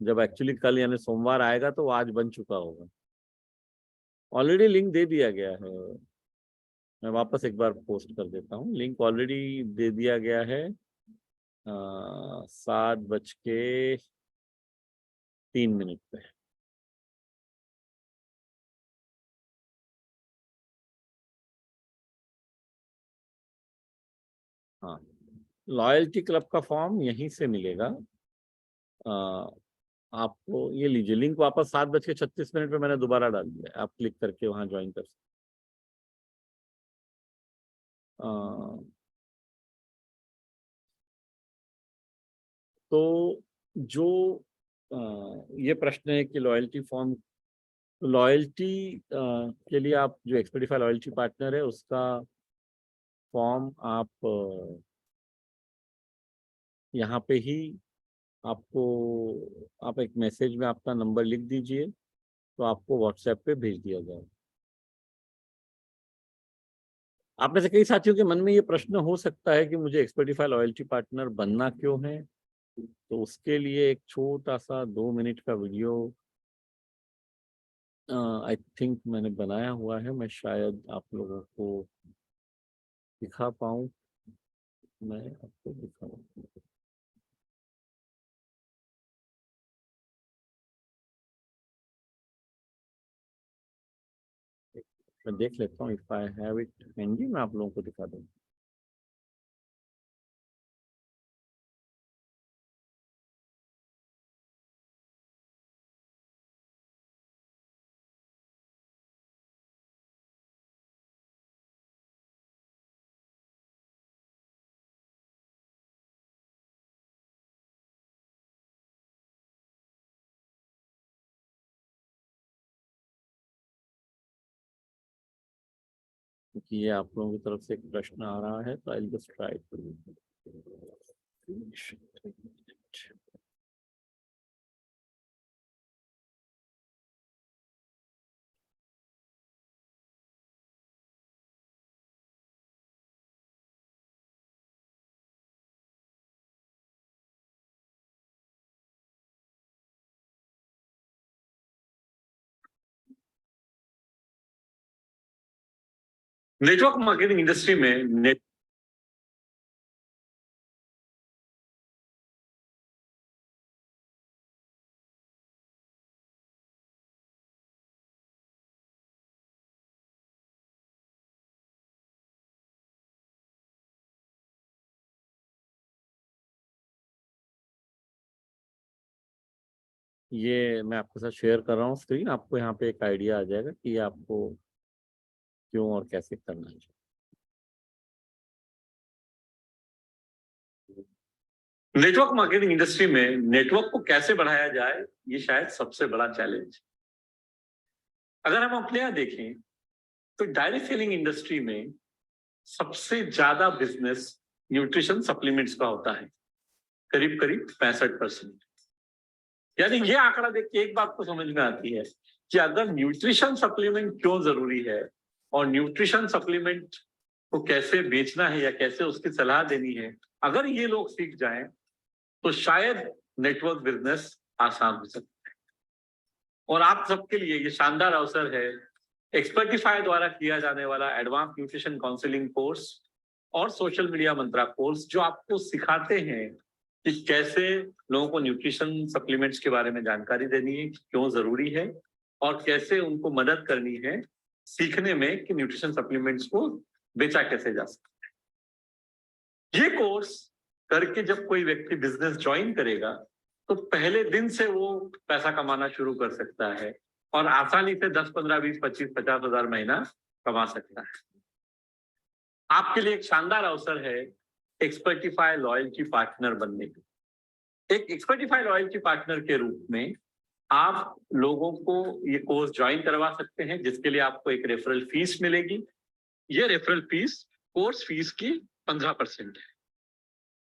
जब एक्चुअली कल यानी सोमवार आएगा तो वो आज बन चुका होगा। ऑलरेडी लिंक दे दिया गया है, मैं वापस एक बार पोस्ट कर देता हूँ, लिंक ऑलरेडी दे दिया गया है 7:03 पे। हाँ, लॉयल्टी क्लब का फॉर्म यहीं से मिलेगा। अ, आपको ये लीजिए, लिंक वापस 7:36 पे मैंने दोबारा डाल दिया है, आप क्लिक करके वहां ज्वाइन कर सकते। तो जो ये प्रश्न है कि लॉयल्टी फॉर्म, लॉयल्टी के लिए आप जो एक्सपेडिफाई लॉयल्टी पार्टनर है उसका फॉर्म आप यहाँ पे ही आपको, आप एक मैसेज में अपना नंबर लिख दीजिए, तो आपको व्हाट्सएप पे भेज दिया जाएगा। आप में से कई साथियों के मन में ये प्रश्न हो सकता है कि मुझे एक्सपर्टिफाई लॉयल्टी पार्टनर बनना क्यों है। तो उसके लिए एक छोटा सा 2 मिनट का वीडियो आई थिंक मैंने बनाया हुआ है, मैं शायद आप लोगों को दिखा पाऊँ। मैं आपको दिखाऊँ, मैं देख लेता हूँ, if I have it handy मैं आप लोगों को दिखा दूँ। क्योंकि ये आप लोगों की तरफ से एक प्रश्न आ रहा है, तो I just try to. Network marketing industry में ये मैं आपके साथ शेयर कर रहा हूँ स्क्रीन, आपको यहाँ पे एक आइडिया आ जाएगा कि ये आपको क्यों और कैसे करना चाहिए। नेटवर्क मार्केटिंग इंडस्ट्री में नेटवर्क को कैसे बढ़ाया जाए, ये शायद सबसे बड़ा चैलेंज। अगर हम अपने यहाँ देखें तो डायरेक्ट सेलिंग इंडस्ट्री में सबसे ज्यादा बिजनेस न्यूट्रिशन सप्लीमेंट्स का होता है, करीब करीब 65%। यानी ये आंकड़ा देख के एक बात तो समझ में आती है कि अगर न्यूट्रिशन सप्लीमेंट क्यों जरूरी है और न्यूट्रिशन सप्लीमेंट को कैसे बेचना है या कैसे उसकी सलाह देनी है, अगर ये लोग सीख जाएं तो शायद नेटवर्क बिजनेस आसान हो सकता है। और आप सबके लिए ये शानदार अवसर है, एक्सपर्टिफाई द्वारा किया जाने वाला एडवांस न्यूट्रिशन काउंसलिंग कोर्स और सोशल मीडिया मंत्रा कोर्स, जो आपको सिखाते हैं कि कैसे लोगों को न्यूट्रिशन सप्लीमेंट्स के बारे में जानकारी देनी है, क्यों जरूरी है, और कैसे उनको मदद करनी है सीखने में कि न्यूट्रिशन सप्लीमेंट्स को बेचा कैसे जा सकता है। ये कोर्स करके जब कोई व्यक्ति बिजनेस ज्वाइन करेगा तो पहले दिन से वो पैसा कमाना शुरू कर सकता है और आसानी से 10, 15, 20, 25, 50 हजार महीना कमा सकता है। आपके लिए एक शानदार अवसर है एक्सपर्टिफाई लॉयल्टी पार्टनर बनने की। एक एक्सपर्टिफाई लॉयल्टी पार्टनर के रूप में आप लोगों को ये कोर्स ज्वाइन करवा सकते हैं, जिसके लिए आपको एक रेफरल फीस मिलेगी। ये रेफरल फीस कोर्स फीस की 15% है।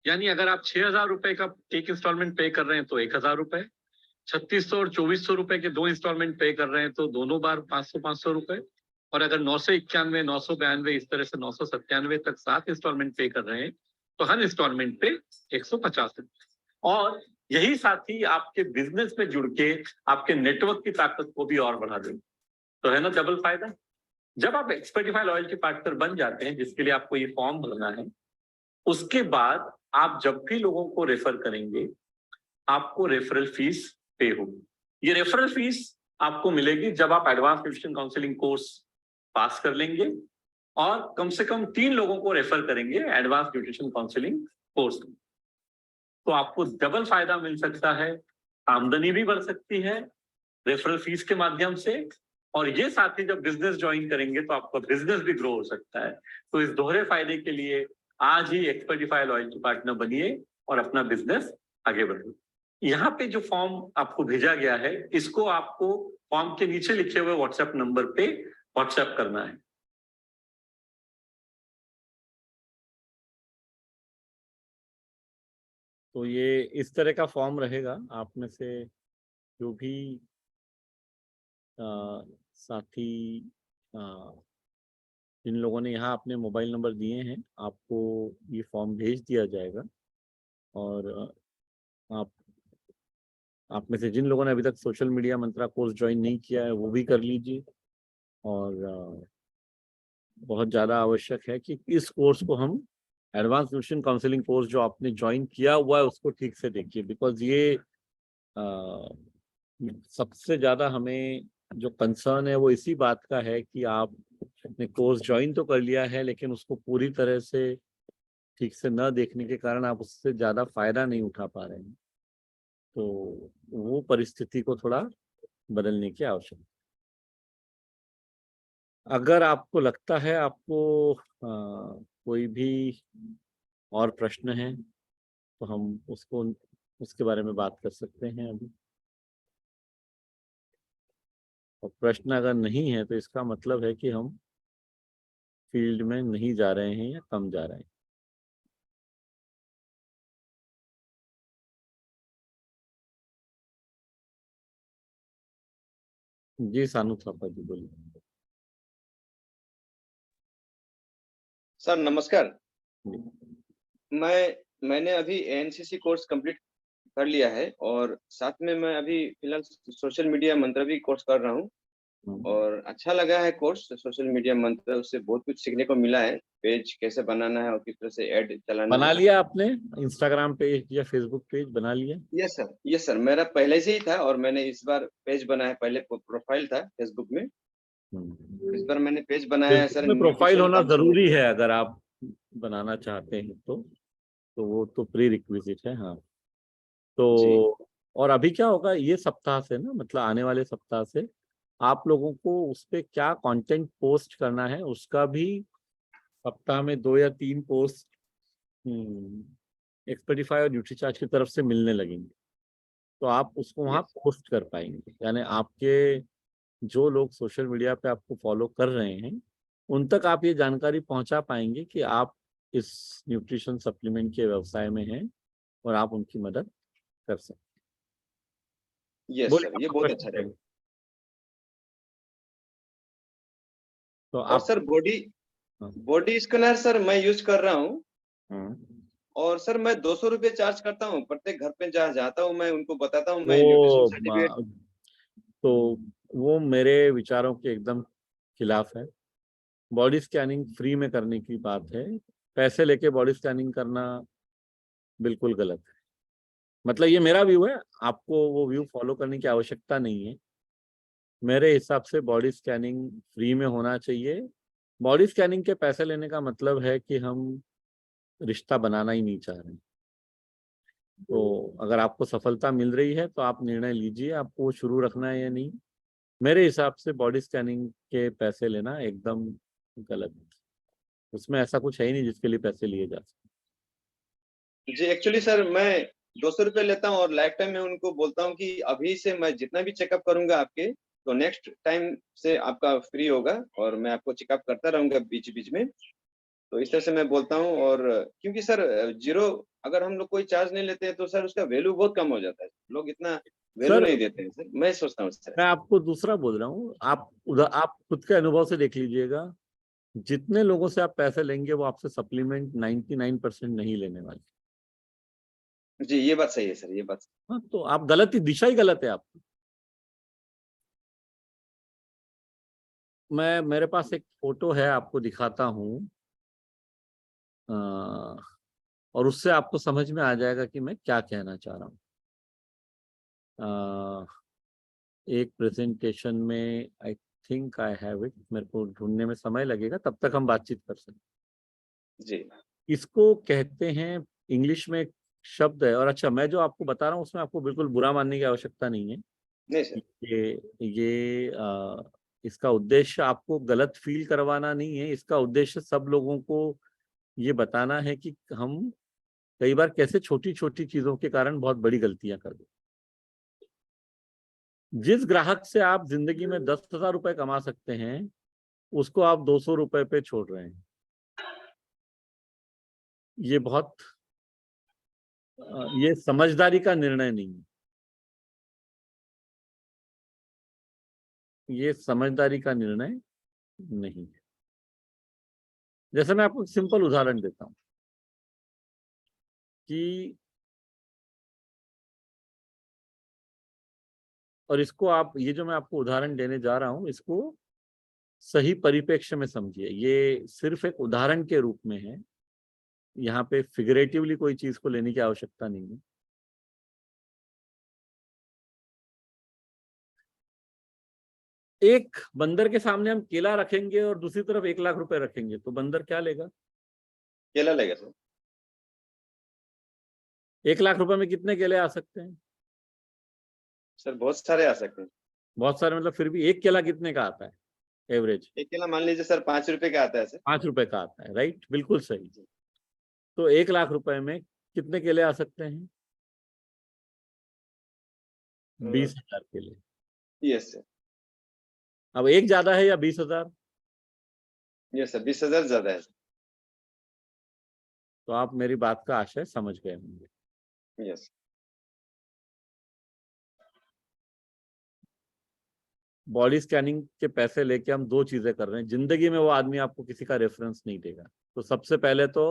यानी अगर आप 6,000 रुपए का एक इंस्टॉलमेंट पे कर रहे हैं तो 1,000 रुपए, 3,600 और 2,400 रुपए के 2 इंस्टॉलमेंट पे कर रहे हैं तो दोनों बार 500 रुपए, और अगर 991, 992 इस तरह से 997 तक 7 इंस्टॉलमेंट पे कर रहे हैं तो हर इंस्टॉलमेंट पे 150 रुपए। और यही साथी आपके बिजनेस में जुड़ के आपके नेटवर्क की ताकत को भी और बढ़ा देंगे। तो है ना डबल फायदा। जब आप एक्सपर्टिफाई लॉयल्टी पार्टनर बन जाते हैं, जिसके लिए आपको ये फॉर्म भरना है, उसके बाद आप जब भी लोगों को रेफर करेंगे आपको रेफरल फीस पे होगी। ये रेफरल फीस आपको मिलेगी जब आप advance nutrition counselling course pass कर लेंगे और कम से कम 3 लोगों को रेफर करेंगे एडवांस न्यूट्रिशन काउंसलिंग कोर्स में। तो आपको डबल फायदा मिल सकता है, आमदनी भी बढ़ सकती है रेफरल फीस के माध्यम से, और ये साथी जब बिजनेस ज्वाइन करेंगे तो आपका बिजनेस भी ग्रो हो सकता है। तो इस दोहरे फायदे के लिए आज ही एक्सपर्टिफाई लॉयल्टी पार्टनर बनिए और अपना बिजनेस आगे बढ़िए। यहाँ पे जो फॉर्म आपको भेजा गया है, इसको आपको फॉर्म के नीचे लिखे हुए व्हाट्सएप नंबर पे व्हाट्सएप करना है। तो ये इस तरह का फॉर्म रहेगा। आप में से जो भी साथी जिन लोगों ने यहाँ अपने मोबाइल नंबर दिए हैं, आपको ये फॉर्म भेज दिया जाएगा। और आप में से जिन लोगों ने अभी तक सोशल मीडिया मंत्रा कोर्स ज्वाइन नहीं किया है वो भी कर लीजिए। और बहुत ज़्यादा आवश्यक है कि इस कोर्स को हम एडवांस न्यूट्रिशन काउंसलिंग कोर्स जो आपने ज्वाइन किया हुआ है उसको ठीक से देखिए, बिकॉज ये सबसे ज़्यादा हमें जो कंसर्न है वो इसी बात का है कि आप अपने कोर्स ज्वाइन तो कर लिया है लेकिन उसको पूरी तरह से ठीक से न देखने के कारण आप उससे ज़्यादा फायदा नहीं उठा पा रहे हैं। तो वो परिस्थिति को थोड़ा बदलने की आवश्यकता है। अगर आपको लगता है आपको कोई भी और प्रश्न है तो हम उसके बारे में बात कर सकते हैं अभी। और प्रश्न अगर नहीं है तो इसका मतलब है कि हम फील्ड में नहीं जा रहे हैं या कम जा रहे हैं? जी सानू थापा जी बोलिए। सर नमस्कार। जी। मैंने अभी एनसीसी कोर्स कंप्लीट कर लिया है और साथ में मैं अभी फिलहाल सोशल मीडिया मंत्र भी कोर्स कर रहा हूँ और अच्छा लगा है कोर्स सोशल मीडिया मंत्र। उससे बहुत कुछ सीखने को मिला है, पेज कैसे बनाना है और किस तरह से ऐड चलाना बना है। लिया आपने इंस्टाग्राम पेज या फेसबुक पेज बना लिया? यस सर मेरा पहले से ही था और मैंने इस बार पेज बनाया। पहले प्रोफाइल था फेसबुक में, इस बार मैंने पेज बनाया है फेसबुक सर। में प्रोफाइल न्यूट्रिशन होना काउंसलिंग। जरूरी है अगर आप बनाना चाहते हैं तो वो तो प्री रिक्विजिट है। हाँ जी तो और अभी क्या होगा ये सप्ताह से ना, मतलब आने वाले सप्ताह से आप लोगों को उस पे क्या कंटेंट पोस्ट करना है उसका भी सप्ताह में 2 या 3 पोस्ट एक्सपर्टिफाई और न्यूट्रीचार्ज की तरफ से मिलने लगेंगे। तो आप उसको वहाँ यस पोस्ट कर पाएंगे, यानी आपके जो लोग सोशल मीडिया पे आपको फॉलो कर रहे हैं उन तक आप ये जानकारी पहुंचा पाएंगे कि आप इस न्यूट्रिशन सप्लीमेंट के व्यवसाय में हैं और आप उनकी मदद कर सकते हैं। यस बोलिए सर, ये आपका बहुत प्रश्न अच्छा क्या है? रहेगा। तो और आप सर बॉडी हाँ, बॉडी स्कैनर सर मैं यूज कर रहा हूँ हाँ। और सर मैं 200 रुपये चार्ज करता हूँ। प्रत्येक घर पे जहाँ जाता हूँ मैं उनको बताता हूँ मैं न्यूट्रिशन वो सर्टिफिकेट। तो वो मेरे विचारों के एकदम खिलाफ है। बॉडी स्कैनिंग फ्री में करने की बात है, पैसे लेके बॉडी स्कैनिंग करना बिल्कुल गलत है। मतलब ये मेरा व्यू है, आपको वो व्यू फॉलो करने की आवश्यकता नहीं है। मेरे हिसाब से बॉडी स्कैनिंग फ्री में होना चाहिए। बॉडी स्कैनिंग के पैसे लेने का मतलब है कि हम रिश्ता बनाना ही नहीं चाह रहे हैं। तो अगर आपको सफलता मिल रही है तो आप निर्णय लीजिए आपको वो शुरू रखना है या नहीं। मेरे हिसाब से बॉडी स्कैनिंग के पैसे लेना एकदम गलत है। उसमें ऐसा कुछ है ही नहीं जिसके लिए पैसे लिए जा सकते। जी एक्चुअली सर मैं 200 रुपये लेता हूँ और लाइफ टाइम में उनको बोलता हूँ कि अभी से मैं जितना भी चेकअप करूंगा आपके तो नेक्स्ट टाइम से आपका फ्री होगा और मैं आपको चेकअप करता रहूंगा बीच बीच में। तो इस तरह से मैं बोलता हूँ। और क्योंकि सर जीरो अगर हम लोग कोई चार्ज नहीं लेते हैं तो सर उसका वैल्यू बहुत कम हो जाता है। लोग इतना वैल्यू सर नहीं देते हैं सर, मैं सोचता हूँ सर। मैं आपको दूसरा बोल रहा हूँ, आप खुद के अनुभव से देख लीजिएगा। जितने लोगों से आप पैसे लेंगे वो आपसे सप्लीमेंट 99% नहीं लेने वाले। जी ये बात सही है सर, ये बात। हाँ तो आप गलत ही, दिशा ही गलत है आपकी। मेरे पास एक फोटो है, आपको दिखाता हूँ और उससे आपको समझ में आ जाएगा कि मैं क्या कहना चाह रहा हूँ। एक प्रेजेंटेशन में I think I have it, मेरे को ढूंढने में समय लगेगा, तब तक हम बातचीत कर सकते हैं। जी इसको कहते हैं, इंग्लिश में एक शब्द है, और अच्छा मैं जो आपको बता रहा हूँ उसमें आपको बिल्कुल बुरा मानने की आवश्यकता नहीं है। नहीं सर। ये इसका उद्देश्य आपको गलत फील करवाना नहीं है। इसका उद्देश्य सब लोगों को ये बताना है कि हम कई बार कैसे छोटी छोटी चीजों के कारण बहुत बड़ी गलतियां कर देते। जिस ग्राहक से आप जिंदगी में 10,000 रुपए कमा सकते हैं उसको आप 200 रुपए पे छोड़ रहे हैं। ये बहुत ये समझदारी का निर्णय नहीं है। ये समझदारी का निर्णय नहीं है। जैसे मैं आपको एक सिंपल उदाहरण देता हूं कि, और इसको आप, ये जो मैं आपको उदाहरण देने जा रहा हूं इसको सही परिप्रेक्ष्य में समझिए। ये सिर्फ एक उदाहरण के रूप में है, यहाँ पे फिगरेटिवली कोई चीज को लेने की आवश्यकता नहीं है। एक बंदर के सामने हम केला रखेंगे और दूसरी तरफ 1 लाख रुपए रखेंगे तो बंदर क्या लेगा? केला लेगा सर। 1 लाख रुपए में कितने केले आ सकते हैं? सर बहुत सारे आ सकते हैं। बहुत सारे, मतलब फिर भी एक केला कितने का आता है एवरेज? एक केला मान लीजिए सर 5 रुपए का आता है सर। 5 रुपए का आता है, राइट, बिल्कुल सही। तो 1 लाख रुपए में कितने केले आ सकते हैं? 20,000 केले। Yes sir. अब एक ज्यादा है या 20,000? ये सर 20,000 ज्यादा है। तो आप मेरी बात का आशय समझ गए होंगे। यस। बॉडी स्कैनिंग के पैसे लेके हम दो चीजें कर रहे हैं। जिंदगी में वो आदमी आपको किसी का रेफरेंस नहीं देगा। तो सबसे पहले तो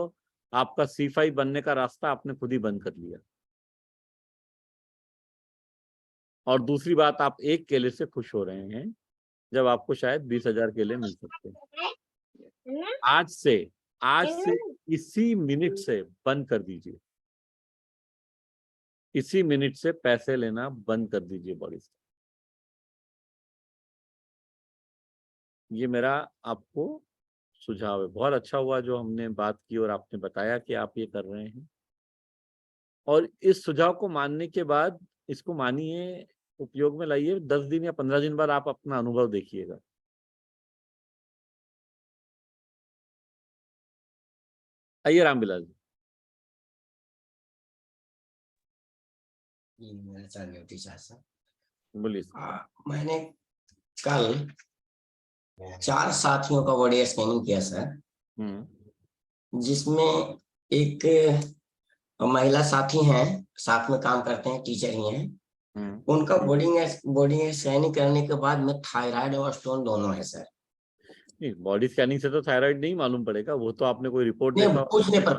आपका C5 बनने का रास्ता आपने खुद ही बंद कर लिया। और दूसरी बात, आप एक केले से खुश हो रहे हैं जब आपको शायद 20,000 केले मिल सकते हैं। आज से इसी मिनट से बंद कर दीजिए। इसी मिनट से पैसे लेना बंद कर दीजिए बॉडी से। ये मेरा आपको सुझाव है। बहुत अच्छा हुआ जो हमने बात की और आपने बताया कि आप ये कर रहे हैं। और इस सुझाव को मानने के बाद इसको मानिए, उपयोग में लाइए। 10 दिन या 15 दिन बाद आप अपना अनुभव देखिएगा। आइए रामविलास जी। मेरा चैनल टीचर सर, बोलिए। मैंने कल 4 साथियों का बॉडी स्कैनिंग किया सर, जिसमें एक महिला साथी हैं, साथ में काम करते हैं, टीचर ही हैं। उनका बॉडी स्कैनिंग करने के बाद में थायराइड और स्टोन दोनों है सर। बॉडी स्कैनिंग से तो थायराइड नहीं मालूम पड़ेगा, वो तो आपने कोई रिपोर्ट नहीं, देखा। पूछने पर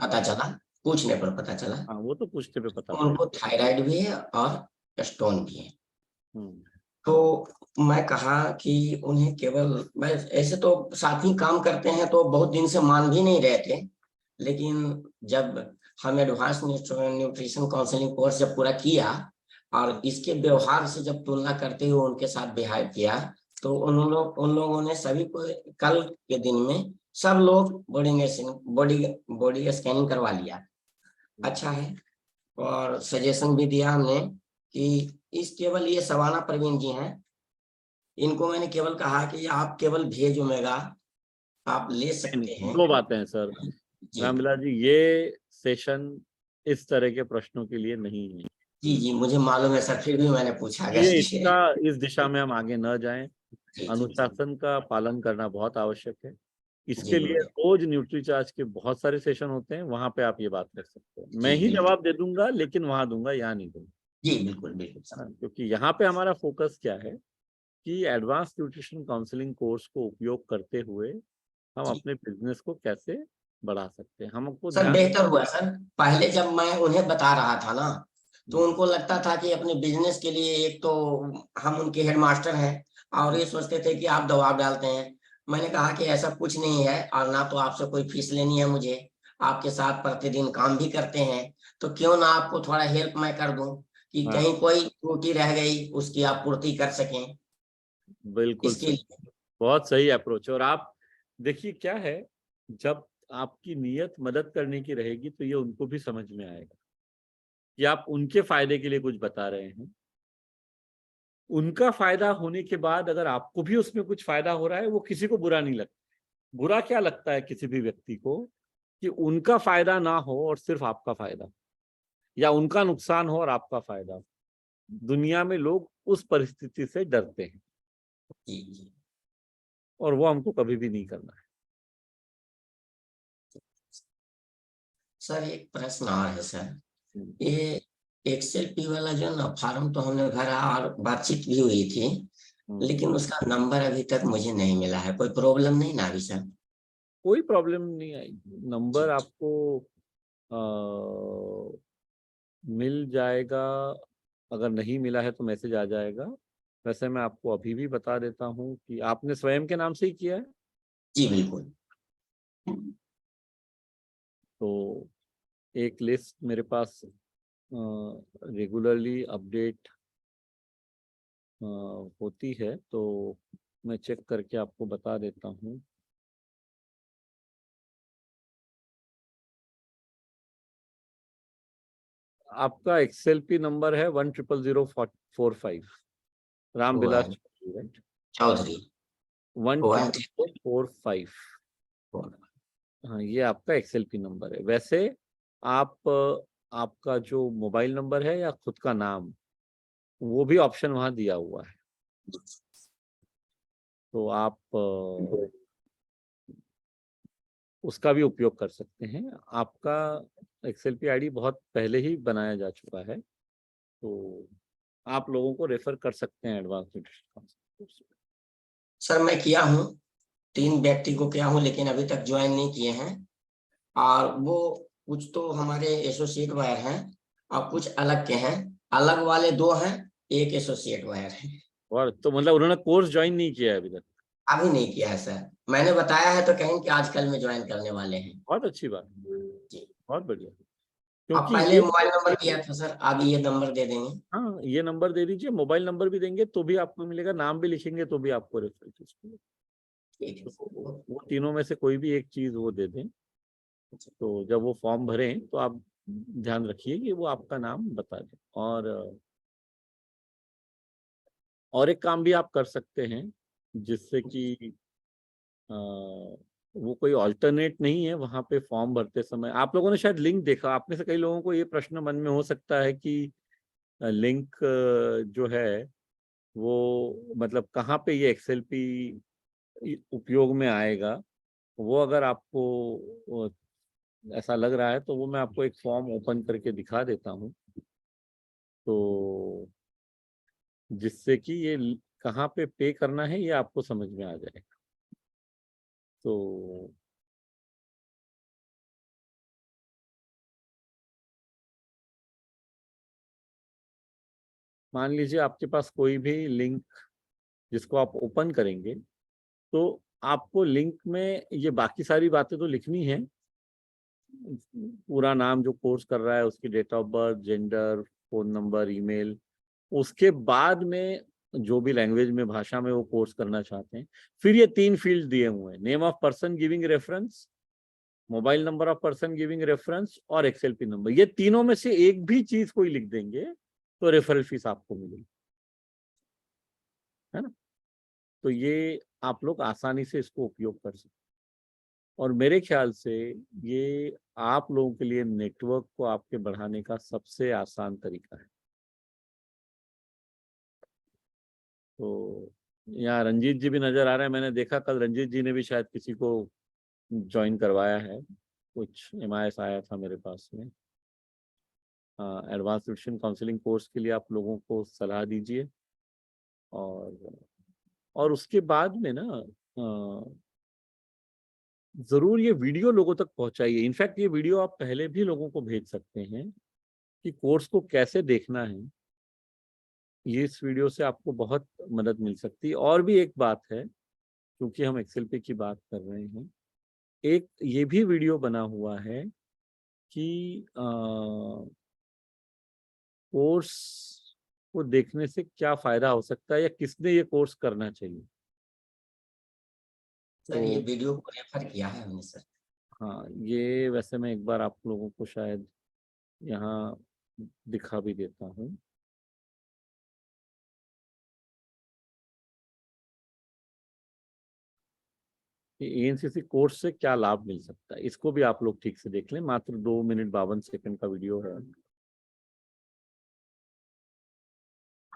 पता चला। हाँ, वो तो पूछने पे पता उनको थायराइड भी है और स्टोन भी है। पड़ेगा। तो मैं कहा कि उन्हें केवल, मैं ऐसे तो साथी काम करते हैं तो बहुत दिन से मान भी नहीं रहे थे, लेकिन जब हम एडवांस न्यूट्रिशन काउंसलिंग कोर्स जब पूरा किया और इसके व्यवहार से जब तुलना करते हुए उनके साथ बिहेव किया, तो उन लोगों ने सभी को कल के दिन में सब लोग बॉडी स्कैनिंग करवा लिया। अच्छा है। और सजेशन भी दिया हमने कि केवल ये सवाना प्रवीण जी हैं, इनको मैंने केवल कहा कि आप केवल भेज ओमेगा आप ले सकते हैं। दो बातें हैं सर रामविलास जी, ये सेशन इस तरह के प्रश्नों के लिए नहीं है। जी मुझे मालूम है सर, फिर भी मैंने पूछा। ये इस दिशा में हम आगे न जाएं। अनुशासन का पालन करना बहुत आवश्यक है। इसके लिए रोज न्यूट्रीचार्ज के बहुत सारे सेशन होते हैं, वहां पे आप ये बात कर सकते हैं। मैं ही जवाब दे दूंगा, लेकिन वहां दूंगा, यहाँ नहीं दूंगा। जी बिल्कुल क्योंकि यहाँ पे हमारा फोकस क्या है कि एडवांस न्यूट्रिशन काउंसलिंग कोर्स को उपयोग करते हुए हम अपने बिजनेस को कैसे बढ़ा सकते हैं। हमको सर बेहतर हुआ सर, पहले जब मैं उन्हें बता रहा था ना, तो उनको लगता था कि अपने बिजनेस के लिए एक तो हम उनके हेडमास्टर हैं और ये सोचते थे कि आप दबाव डालते हैं। मैंने कहा कि ऐसा कुछ नहीं है, और ना तो आपसे कोई फीस लेनी है मुझे, आपके साथ प्रतिदिन काम भी करते हैं, तो क्यों ना आपको थोड़ा हेल्प मैं कर दूं कि कहीं कोई त्रुटि रह गई उसकी आप पूर्ति कर सकें। बिल्कुल बहुत सही अप्रोच। और आप देखिए क्या है, जब आपकी नीयत मदद करने की रहेगी तो ये उनको भी समझ में आएगा कि आप उनके फायदे के लिए कुछ बता रहे हैं। उनका फायदा होने के बाद अगर आपको भी उसमें कुछ फायदा हो रहा है, वो किसी को बुरा नहीं लगता। बुरा क्या लगता है किसी भी व्यक्ति को कि उनका फायदा ना हो और सिर्फ आपका फायदा, या उनका नुकसान हो और आपका फायदा हो। दुनिया में लोग उस परिस्थिति से डरते हैं और वो हमको कभी भी नहीं करना है। सर एक प्रश्न और है सर, ये एक्सेल पी वाला जो ना फॉर्म तो हमने भरा और बातचीत भी हुई थी, लेकिन उसका नंबर अभी तक मुझे नहीं मिला है। कोई प्रॉब्लम नहीं ना अभी सर? कोई प्रॉब्लम नहीं आई। नंबर आपको मिल जाएगा। अगर नहीं मिला है तो मैसेज आ जाएगा। वैसे मैं आपको अभी भी बता देता हूँ कि आपने स्वयं के नाम से ही किया है। जी बिल्कुल। तो एक लिस्ट मेरे पास रेगुलरली अपडेट होती है, तो मैं चेक करके आपको बता देता हूँ। आपका XLP नंबर है 1000445 रामविलास चौधरी 1000445। हाँ, ये आपका XLP नंबर है। वैसे आप आपका जो मोबाइल नंबर है या खुद का नाम, वो भी ऑप्शन वहां दिया हुआ है। तो आप उसका भी उपयोग कर सकते हैं। आपका XLP आईडी बहुत पहले ही बनाया जा चुका है, तो आप लोगों को रेफर कर सकते हैं advance nutrition counselling course. Sir मैं किया हूँ, 3 व्यक्ति को किया हूँ, लेकिन अभी तक ज्वाइन नहीं किए हैं। और वो कुछ तो हमारे एसोसिएट वायर हैं और कुछ अलग के हैं। अलग वाले 2 हैं, एक एसोसिएट वायर है। और तो मतलब उन्होंने कोर्स ज्वाइन नहीं किया है अभी तक? अभी नहीं किया है सर, मैंने बताया है तो कहें कि आजकल में ज्वाइन करने वाले हैं। बहुत अच्छी बात है, जी। बहुत बढ़िया। आप क्योंकि पहले ये मोबाइल नंबर दिया था सर, अब ये नंबर दे देंगे। हाँ, ये नंबर दे दीजिए, मोबाइल नंबर भी देंगे तो भी आपको मिलेगा, नाम भी लिखेंगे तो भी आपको रेफर मिलेगा। ठीक है सर। वो तीनों में से कोई भी एक चीज वो दे दें, तो जब वो फॉर्म भरें तो आप ध्यान रखिए कि वो आपका नाम बता दें। और एक काम भी आप कर सकते हैं, जिससे कि वो कोई ऑल्टरनेट नहीं है वहां पे फॉर्म भरते समय। आप लोगों ने शायद लिंक देखा, आप में से कई लोगों को ये प्रश्न मन में हो सकता है कि लिंक जो है वो मतलब कहाँ पे ये XLP उपयोग में आएगा। वो अगर आपको ऐसा लग रहा है तो वो मैं आपको एक फॉर्म ओपन करके दिखा देता हूँ, तो जिससे कि ये कहाँ पे पे करना है ये आपको समझ में आ जाएगा। तो मान लीजिए आपके पास कोई भी लिंक जिसको आप ओपन करेंगे, तो आपको लिंक में ये बाकी सारी बातें तो लिखनी है, पूरा नाम जो कोर्स कर रहा है, उसकी date of birth, gender, phone number, email, उसके बाद में जो भी लैंग्वेज में, भाषा में वो कोर्स करना चाहते हैं। फिर ये 3 फील्ड दिए हुए हैं, name of person giving reference, mobile number of person giving reference और XLP नंबर। ये तीनों में से एक भी चीज कोई लिख देंगे तो रेफरल फीस आपको मिलेगी, है ना। तो ये आप लोग आसानी से इसको उपयोग कर सकते हैं, और मेरे ख्याल से ये आप लोगों के लिए नेटवर्क को आपके बढ़ाने का सबसे आसान तरीका है। तो यहाँ रंजीत जी भी नजर आ रहे हैं, मैंने देखा कल रंजीत जी ने भी शायद किसी को ज्वाइन करवाया है, कुछ MIS आया था मेरे पास में। एडवांस न्यूट्रिशन काउंसलिंग कोर्स के लिए आप लोगों को सलाह दीजिए, और उसके बाद में ना जरूर ये वीडियो लोगों तक पहुंचाइए। इनफैक्ट ये वीडियो आप पहले भी लोगों को भेज सकते हैं कि कोर्स को कैसे देखना है। ये इस वीडियो से आपको बहुत मदद मिल सकती है। और भी एक बात है, क्योंकि हम XLP की बात कर रहे हैं, एक ये भी वीडियो बना हुआ है कि कोर्स को देखने से क्या फायदा हो सकता है या किसने ये कोर्स करना चाहिए। सर ये वीडियो को रेफर किया है हमने सर। हाँ, ये वैसे मैं एक बार आप लोगों को शायद यहाँ दिखा भी देता हूँ। कि ANCC कोर्स से क्या लाभ मिल सकता है, इसको भी आप लोग ठीक से देख लें। मात्र 2 मिनट 52 सेकंड का वीडियो है।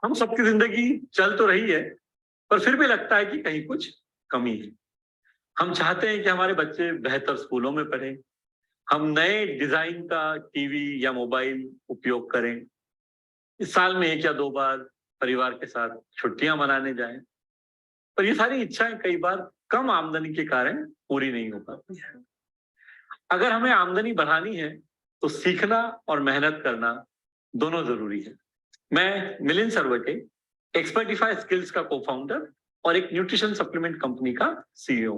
हम सबकी जिंदगी चल तो रही है, पर फिर भी लगता है कि कहीं कुछ कमी है। हम चाहते हैं कि हमारे बच्चे बेहतर स्कूलों में पढ़ें, हम नए डिजाइन का टीवी या मोबाइल उपयोग करें, इस साल में 1 या 2 बार परिवार के साथ छुट्टियां मनाने जाएं। पर ये सारी इच्छाएं कई बार कम आमदनी के कारण पूरी नहीं हो पाती है। अगर हमें आमदनी बढ़ानी है तो सीखना और मेहनत करना दोनों जरूरी है। मैं मिलिंद सरवटे, एक्सपर्टिफाई स्किल्स का को-फाउंडर और एक न्यूट्रिशन सप्लीमेंट कंपनी का CEO।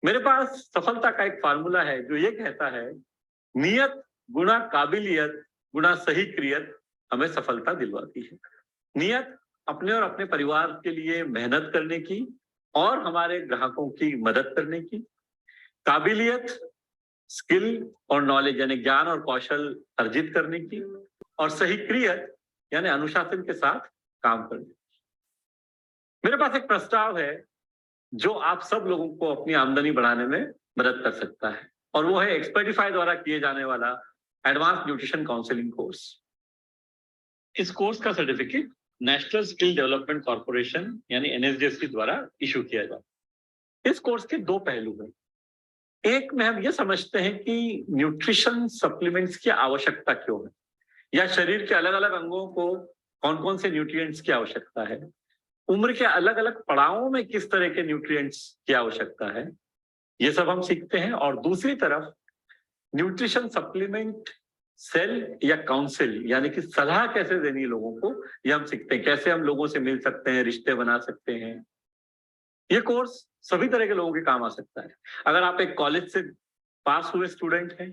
मेरे पास सफलता का एक फार्मूला है जो ये कहता है, नियत गुना काबिलियत गुना सही क्रियत हमें सफलता दिलवाती है। नियत अपने और अपने परिवार के लिए मेहनत करने की और हमारे ग्राहकों की मदद करने की। काबिलियत स्किल और नॉलेज यानी ज्ञान और कौशल अर्जित करने की, और सही क्रियत यानी अनुशासन के साथ काम करने की। मेरे पास एक प्रस्ताव है जो आप सब लोगों को अपनी आमदनी बढ़ाने में मदद कर सकता है, और वो है एक्सपर्टिफाई द्वारा किए जाने वाला एडवांस न्यूट्रिशन काउंसलिंग कोर्स। इस कोर्स का certificate national skill development corporation यानी NSDSC द्वारा इशू किया जाता है। इस कोर्स के 2 पहलू हैं। एक में हम ये समझते हैं कि न्यूट्रिशन सप्लीमेंट्स की आवश्यकता क्यों है, या शरीर के अलग अलग अंगों को कौन कौन से न्यूट्रिएंट्स की आवश्यकता है, उम्र के अलग अलग पड़ावों में किस तरह के न्यूट्रिएंट्स की आवश्यकता है, ये सब हम सीखते हैं। और दूसरी तरफ न्यूट्रिशन सप्लीमेंट सेल या काउंसिल, यानी कि सलाह कैसे देनी है लोगों को, ये हम सीखते हैं। कैसे हम लोगों से मिल सकते हैं, रिश्ते बना सकते हैं। ये कोर्स सभी तरह के लोगों के काम आ सकता है। अगर आप एक कॉलेज से पास हुए स्टूडेंट हैं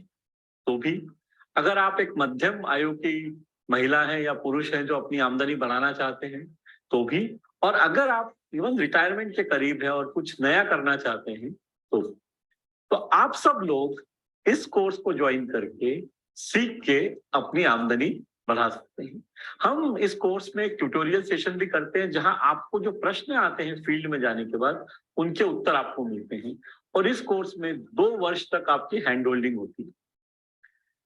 तो भी, अगर आप एक मध्यम आयु की महिला हैं या पुरुष हैं जो अपनी आमदनी बढ़ाना चाहते हैं तो भी, और अगर आप इवन रिटायरमेंट के करीब हैं और कुछ नया करना चाहते हैं तो आप सब लोग इस कोर्स को ज्वाइन करके सीख के अपनी आमदनी बढ़ा सकते हैं। हम इस कोर्स में एक ट्यूटोरियल सेशन भी करते हैं जहां आपको जो प्रश्न आते हैं फील्ड में जाने के बाद उनके उत्तर आपको मिलते हैं, और इस कोर्स में 2 वर्ष तक आपकी हैंड होल्डिंग होती है।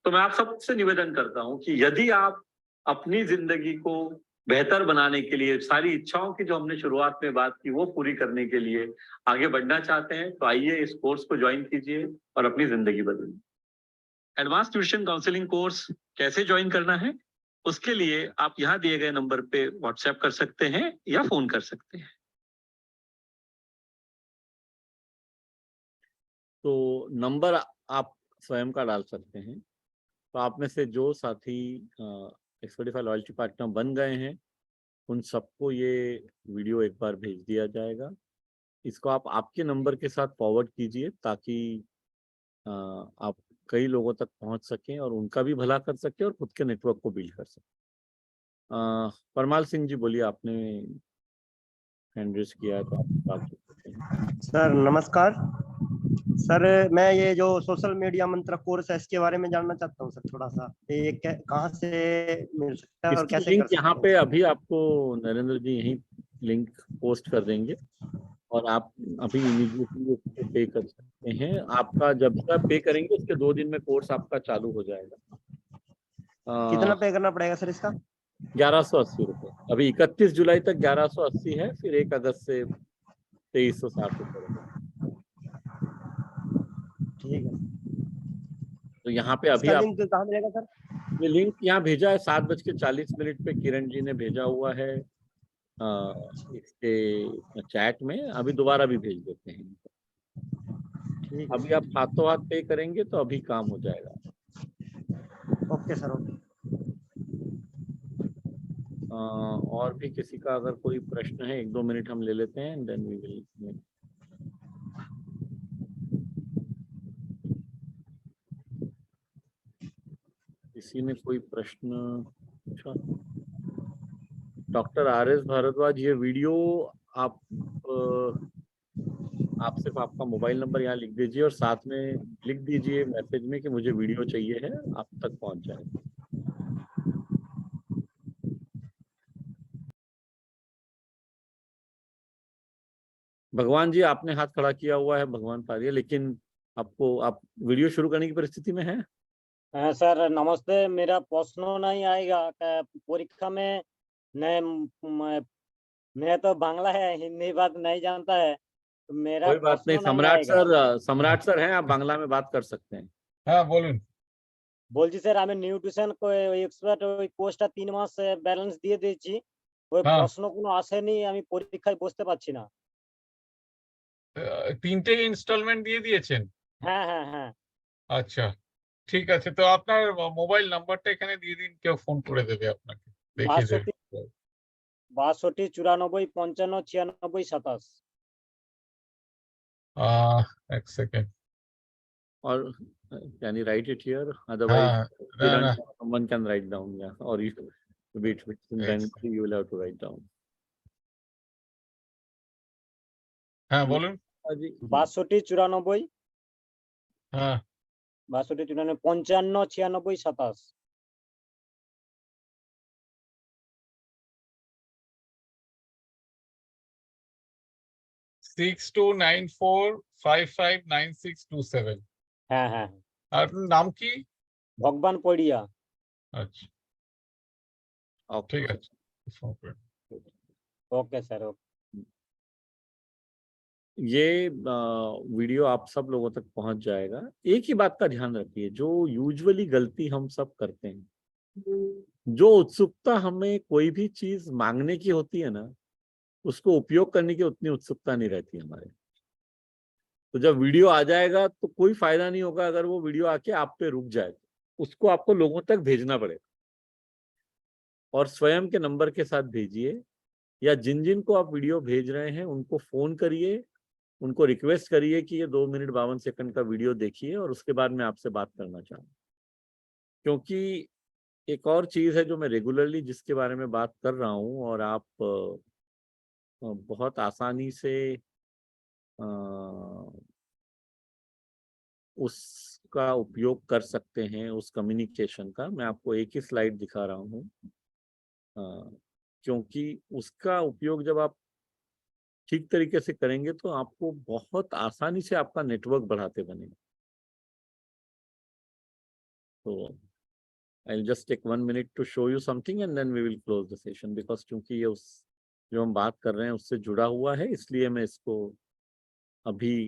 तो मैं आप सबसे निवेदन करता हूं कि यदि आप अपनी जिंदगी को बेहतर बनाने के लिए, सारी इच्छाओं की जो हमने शुरुआत में बात की वो पूरी करने के लिए आगे बढ़ना चाहते हैं, तो आइए इस कोर्स को ज्वाइन कीजिए और अपनी जिंदगी बदलिए। एडवांस ट्यूशन काउंसलिंग कोर्स कैसे ज्वाइन करना है, उसके लिए आप यहाँ दिए गए नंबर पे व्हाट्सएप कर सकते हैं या फोन कर सकते हैं। तो नंबर आप स्वयं का डाल सकते हैं। तो आप में से जो साथी X45 लॉयल्टी पार्टनर बन गए हैं उन सबको ये वीडियो एक बार भेज दिया जाएगा। इसको आप आपके नंबर के साथ फॉरवर्ड कीजिए ताकि आप कई लोगों तक पहुंच सकें और उनका भी भला कर सकें और खुद के नेटवर्क को बिल्ड कर सकें। परमाल सिंह जी बोलिए, आपने हैंड रेज किया है तो आप बात कर सकते हैं। सर नमस्कार सर, मैं ये जो सोशल मीडिया मंत्र कोर्स है इसके बारे में जानना चाहता हूँ सर थोड़ा सा। ये कहाँ से मिल सकता है और इसकी कैसे लिंक कर सकते यहाँ हैं? पे अभी आपको नरेंद्र जी यही लिंक पोस्ट कर देंगे और आप अभी इमीडिएटली उसको पे कर सकते हैं। आपका जब भी आप पे करेंगे उसके 2 दिन में कोर्स आपका चालू हो जाएगा। कितना पे करना पड़ेगा सर इसका? 1180 रुपये। अभी 31 जुलाई तक 1180 है, फिर 1 अगस्त से 2360 रुपये रहेगा। ठीक है। तो यहाँ पे अभी इसका आप लिंक कहाँ मिलेगा सर? ये लिंक यहाँ भेजा है 7:40 पे किरण जी ने भेजा हुआ है इसके चैट में। अभी दोबारा भी भेज देते हैं। ठीक है। अभी आप हाथों हाथ पे करेंगे तो अभी काम हो जाएगा। Okay sir, okay. और भी किसी का अगर कोई प्रश्न है 1-2 मिनट हम ले लेते हैं, देन वी विल। किसी ने कोई प्रश्न पूछा? डॉक्टर RS भारद्वाज, ये वीडियो आप सिर्फ आपका मोबाइल नंबर यहाँ लिख दीजिए और साथ में लिख दीजिए मैसेज में कि मुझे वीडियो चाहिए है, आप तक पहुंच जाएगा। भगवान जी आपने हाथ खड़ा किया हुआ है, भगवान पारिए, लेकिन आप वीडियो शुरू करने की परिस्थिति में हैं? सर नमस्ते, मेरा प्रश्न नहीं आएगा परीक्षा में। मैं तो बांग्ला है, हिंदी बात नहीं जानता है, तो मेरा कोई बात नहीं, प्रश्न नहीं आएगा। सम्राट सर हैं, आप बांग्ला में बात कर सकते हैं। হ্যাঁ বলুন। বলছি স্যার আমি নিউট্রিশন এক্সপার্ট ওই কোর্সটা 3 মাস ব্যালেন্স দিয়ে দিয়েছি, ওই হ্যাঁ। প্রশ্ন কোনো আসেনি, আমি পরীক্ষায় বসতে পারছি না। 3টে ইনস্টলমেন্ট দিয়ে দিয়েছেন? হ্যাঁ হ্যাঁ হ্যাঁ। আচ্ছা ঠিক আছে, তো আপনার মোবাইল নাম্বারটা এখানে দিয়ে দিন, কেউ ফোন করে দেবে আপনাকে, দেখিয়ে দেবে। 62 94 55 96 27। এক second. Or can you write it here? Otherwise, না someone can write down, yeah. Or you wait, then you will have to write down. হ্যাঁ বলুন। 62 94 হ্যাঁ 62 94 55 96 27। 6294559627। হ্যাঁ হ্যাঁ। আর আপনার নাম কি? ভগবান পড়িয়া। আচ্ছা Okay. ঠিক আছে। ওকে স্যার, ওকে। ये वीडियो आप सब लोगों तक पहुंच जाएगा। एक ही बात का ध्यान रखिए, जो यूजुअली गलती हम सब करते हैं, जो उत्सुकता हमें कोई भी चीज मांगने की होती है ना, उसको उपयोग करने की उतनी उत्सुकता नहीं रहती हमारे। तो जब वीडियो आ जाएगा तो कोई फायदा नहीं होगा अगर वो वीडियो आके आप पे रुक जाए। उसको आपको लोगों तक भेजना पड़ेगा, और स्वयं के नंबर के साथ भेजिए, या जिन जिन को आप वीडियो भेज रहे हैं उनको फोन करिए, उनको रिक्वेस्ट करिए कि ये 2 मिनट 52 सेकंड का वीडियो देखिए और उसके बाद मैं आपसे बात करना चाहूँ। क्योंकि एक और चीज है जो मैं रेगुलरली जिसके बारे में बात कर रहा हूँ, और आप बहुत आसानी से उसका उपयोग कर सकते हैं, उस कम्युनिकेशन का। मैं आपको एक ही स्लाइड दिखा रहा हूँ, क्योंकि उसका उपयोग जब आप ठीक तरीके से करेंगे तो आपको बहुत आसानी से आपका नेटवर्क बढ़ाते बनेगा। तो I'll just take 1 minute to show you something and then we will close the session, because क्योंकि ये उस जो हम बात कर रहे हैं उससे जुड़ा हुआ है, इसलिए मैं इसको अभी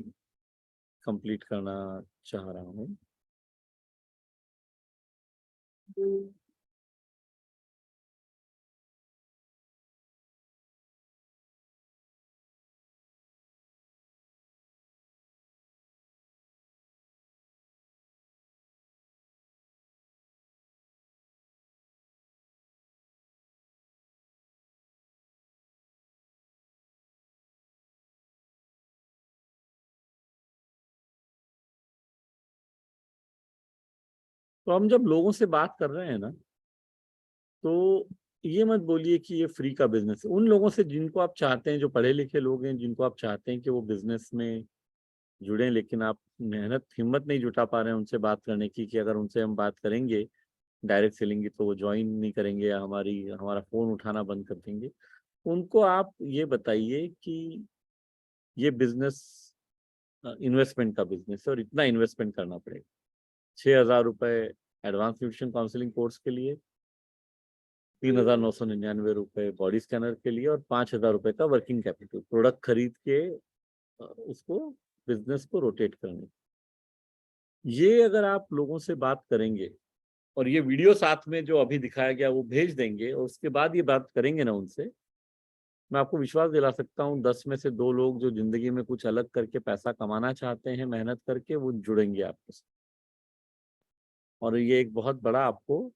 कंप्लीट करना चाह रहा हूँ। तो हम जब लोगों से बात कर रहे हैं ना, तो ये मत बोलिए कि ये फ्री का बिजनेस है। उन लोगों से जिनको आप चाहते हैं, जो पढ़े लिखे लोग हैं, जिनको आप चाहते हैं कि वो बिजनेस में जुड़े, लेकिन आप हिम्मत नहीं जुटा पा रहे हैं उनसे बात करने की, कि अगर उनसे हम बात करेंगे डायरेक्ट सेलिंग की तो वो ज्वाइन नहीं करेंगे या हमारा फोन उठाना बंद कर देंगे। उनको आप ये बताइए कि ये बिजनेस इन्वेस्टमेंट का बिजनेस है और इतना इन्वेस्टमेंट करना पड़ेगा। 6,000 रुपये एडवांस न्यूट्रिशन काउंसलिंग कोर्स के लिए, 3,999 रुपये बॉडी स्कैनर के लिए, और 5,000 रुपये का वर्किंग कैपिटल प्रोडक्ट खरीद के उसको बिजनेस को रोटेट करने। ये अगर आप लोगों से बात करेंगे और ये वीडियो साथ में जो अभी दिखाया गया वो भेज देंगे, और उसके बाद ये बात करेंगे ना उनसे, मैं आपको विश्वास दिला सकता हूँ 10 में से 2 लोग जो जिंदगी में कुछ अलग करके पैसा कमाना चाहते हैं मेहनत करके, वो जुड़ेंगे आपके साथ। और ये एक बहुत बड़ा आपको,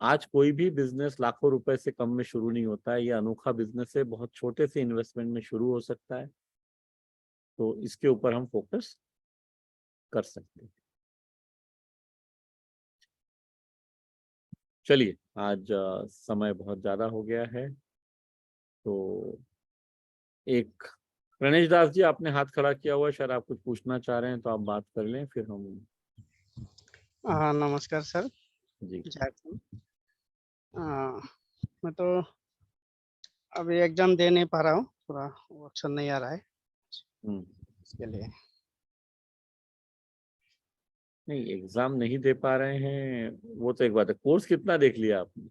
आज कोई भी बिजनेस लाखों रुपए से कम में शुरू नहीं होता है। ये अनोखा बिजनेस है, बहुत छोटे से इन्वेस्टमेंट में शुरू हो सकता है। तो इसके ऊपर हम फोकस कर सकते हैं। चलिए, आज समय बहुत ज्यादा हो गया है, तो एक प्रणेश दास जी, आपने हाथ खड़ा किया हुआ है, शायद आप कुछ पूछना चाह रहे हैं, तो आप बात कर लें, फिर हम। हाँ, नमस्कार सर जी। जय हिंद। मैं तो अभी एग्जाम दे नहीं पा रहा हूँ, थोड़ा ऑप्शन नहीं आ रहा है इसके लिए। नहीं, एग्जाम नहीं दे पा रहे हैं वो तो एक बात है। कोर्स कितना देख लिया आपने?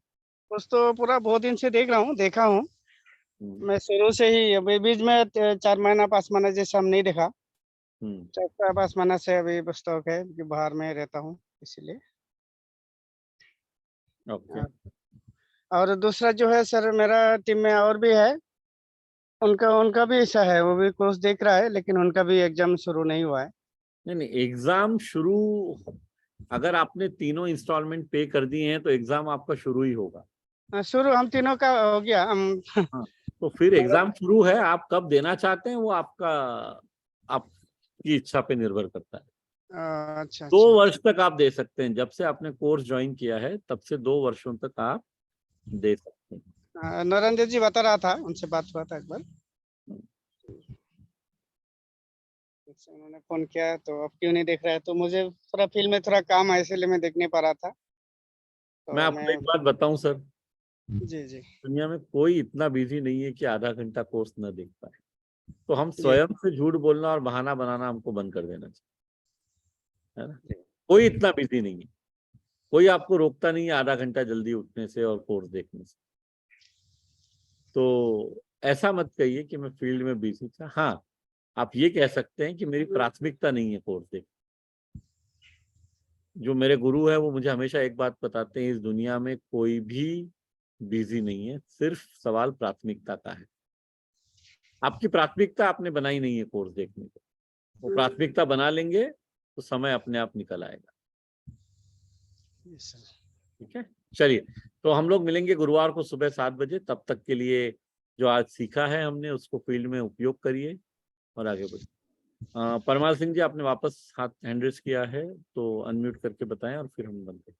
कुछ तो पूरा बहुत दिन से देख रहा हूँ, देखा हूँ मैं शुरू से ही। अभी बीच में 4 महीना 5 महीना जैसे हम नहीं देखा, 4-5 महीना से अभी स्टॉक है कि बाहर में रहता हूँ इसलिए। ओके। और दूसरा जो है सर, मेरा टीम में और भी है, उनका भी ऐसा है, वो भी कोर्स देख रहा है, लेकिन उनका भी एग्जाम शुरू नहीं हुआ है। नहीं, एग्जाम शुरू, अगर आपने तीनों इंस्टॉलमेंट पे कर दिए हैं तो एग्जाम आपका शुरू ही होगा। शुरू हम तीनों का हो गया। हाँ, तो फिर एग्जाम शुरू है। आप कब देना चाहते हैं वो आपकी इच्छा पे निर्भर करता है। अच्छा, 2 वर्ष तक आप दे सकते हैं, जब से आपने कोर्स ज्वाइन किया है तब से 2 वर्षों तक आप दे सकते हैं। नरेंद्र जी बता रहा था, उनसे बात हुआ था एक बार, उन्होंने फोन किया तो अब क्यों नहीं देख रहा है, तो मुझे थोड़ा फील्ड में थोड़ा काम है इसलिए मैं देख नहीं पा रहा था। तो मैं आपको एक बात बताऊं सर, जी जी, दुनिया में कोई इतना बिजी नहीं है कि आधा घंटा कोर्स न देख पाए। तो हम स्वयं से झूठ बोलना और बहाना बनाना हमको बंद कर देना चाहिए, है ना। कोई इतना बिजी नहीं है, कोई आपको रोकता नहीं है आधा घंटा जल्दी उठने से और कोर्स देखने से। तो ऐसा मत कहिए कि मैं फील्ड में बिजी था। हाँ, आप ये कह सकते हैं कि मेरी प्राथमिकता नहीं है कोर्स देख। जो मेरे गुरु है वो मुझे हमेशा एक बात बताते हैं, इस दुनिया में कोई भी बिजी नहीं है, सिर्फ सवाल प्राथमिकता का है। आपकी प्राथमिकता आपने बनाई नहीं है कोर्स देखने को, वो प्राथमिकता बना लेंगे तो समय अपने आप निकल आएगा। ठीक है, चलिए, तो हम लोग मिलेंगे गुरुवार को सुबह 7 बजे। तब तक के लिए जो आज सीखा है हमने उसको फील्ड में उपयोग करिए और आगे बढ़िए। परमाल सिंह जी, आपने वापस हाथ हैंड रेज किया है तो अनम्यूट करके बताएं और फिर हम बनते हैं।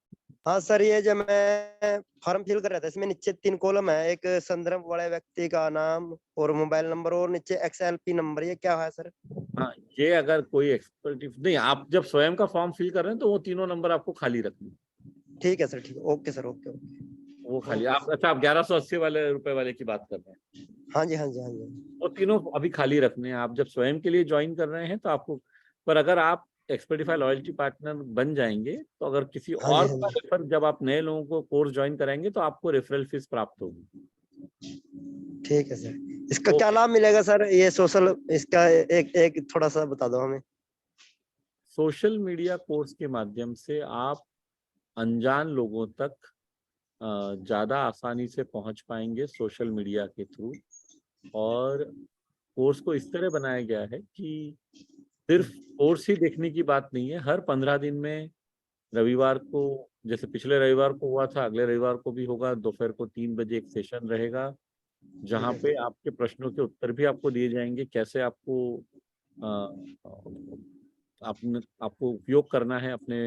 हाँ सर, ये जब मैं फॉर्म फिल कर रहा था इसमें नीचे 3 कॉलम है, एक संदर्भ वाले व्यक्ति का नाम और मोबाइल नंबर और नीचे XLP नंबर, ये क्या है सर? हाँ, ये अगर कोई एक्सपर्टिव नहीं, आप जब स्वयं का फॉर्म फिल कर रहे हैं तो वो तीनों नंबर आपको खाली रखने। ठीक है सर, ठीक है, ओके सर, ओके ओके। वो खाली आप, अच्छा आप 1180 वाले रुपए वाले की बात कर रहे हैं? हाँ जी, हाँ जी, हाँ जी। वो तीनों अभी खाली रखने हैं। आप जब स्वयं के लिए ज्वाइन कर रहे हैं तो आपको, पर अगर आप एक्सपर्टिफाई लॉयल्टी पार्टनर बन जाएंगे तो अगर किसी हाँ जी, और हाँ का रेफर, जब आप नए लोगों को कोर्स ज्वाइन कराएंगे तो आपको रेफरल फीस प्राप्त होगी। ठीक है सर, इसका क्या लाभ मिलेगा सर? ये सोशल, इसका एक थोड़ा सा बता दो हमें। सोशल मीडिया कोर्स के माध्यम से आप अनजान लोगों तक ज्यादा आसानी से पहुंच पाएंगे सोशल मीडिया के थ्रू। और कोर्स को इस तरह बनाया गया है कि सिर्फ कोर्स ही देखने की बात नहीं है। हर 15 दिन में रविवार को, जैसे पिछले रविवार को हुआ था, अगले रविवार को भी होगा। दोपहर को 3 बजे एक सेशन रहेगा जहाँ पे आपके प्रश्नों के उत्तर भी आपको दिए जाएंगे, कैसे आपको आपको उपयोग करना है अपने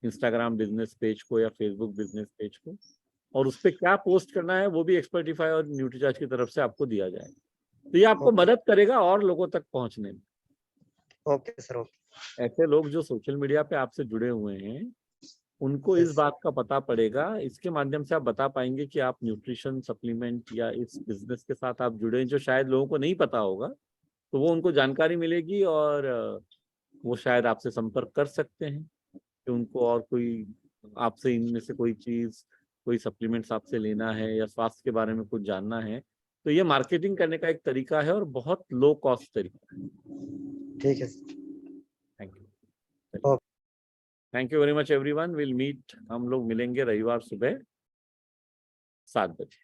इंस्टाग्राम बिजनेस पेज को या फेसबुक बिजनेस पेज को, और उस पर क्या पोस्ट करना है वो भी एक्सपर्टिफाई और न्यूट्रीचार्ज की तरफ से आपको दिया जाएगा। तो ये आपको मदद करेगा और लोगों तक पहुंचने में। Okay sir, okay. ऐसे लोग जो सोशल मीडिया पे आपसे जुड़े हुए हैं उनको इस बात का पता पड़ेगा। इसके माध्यम से आप बता पाएंगे कि आप न्यूट्रिशन सप्लीमेंट या इस बिजनेस के साथ आप जुड़े हैं, जो शायद लोगों को नहीं पता होगा। तो वो उनको जानकारी मिलेगी और वो शायद आपसे संपर्क कर सकते हैं कि उनको और कोई आपसे इनमें से कोई चीज, कोई सप्लीमेंट्स आपसे लेना है या स्वास्थ्य के बारे में कुछ जानना है। तो ये मार्केटिंग करने का एक तरीका है और बहुत लो कॉस्ट तरीका है। ठीक है, thank you, thank you very much everyone. Will meet, हम लोग मिलेंगे रविवार सुबह 7 बजे।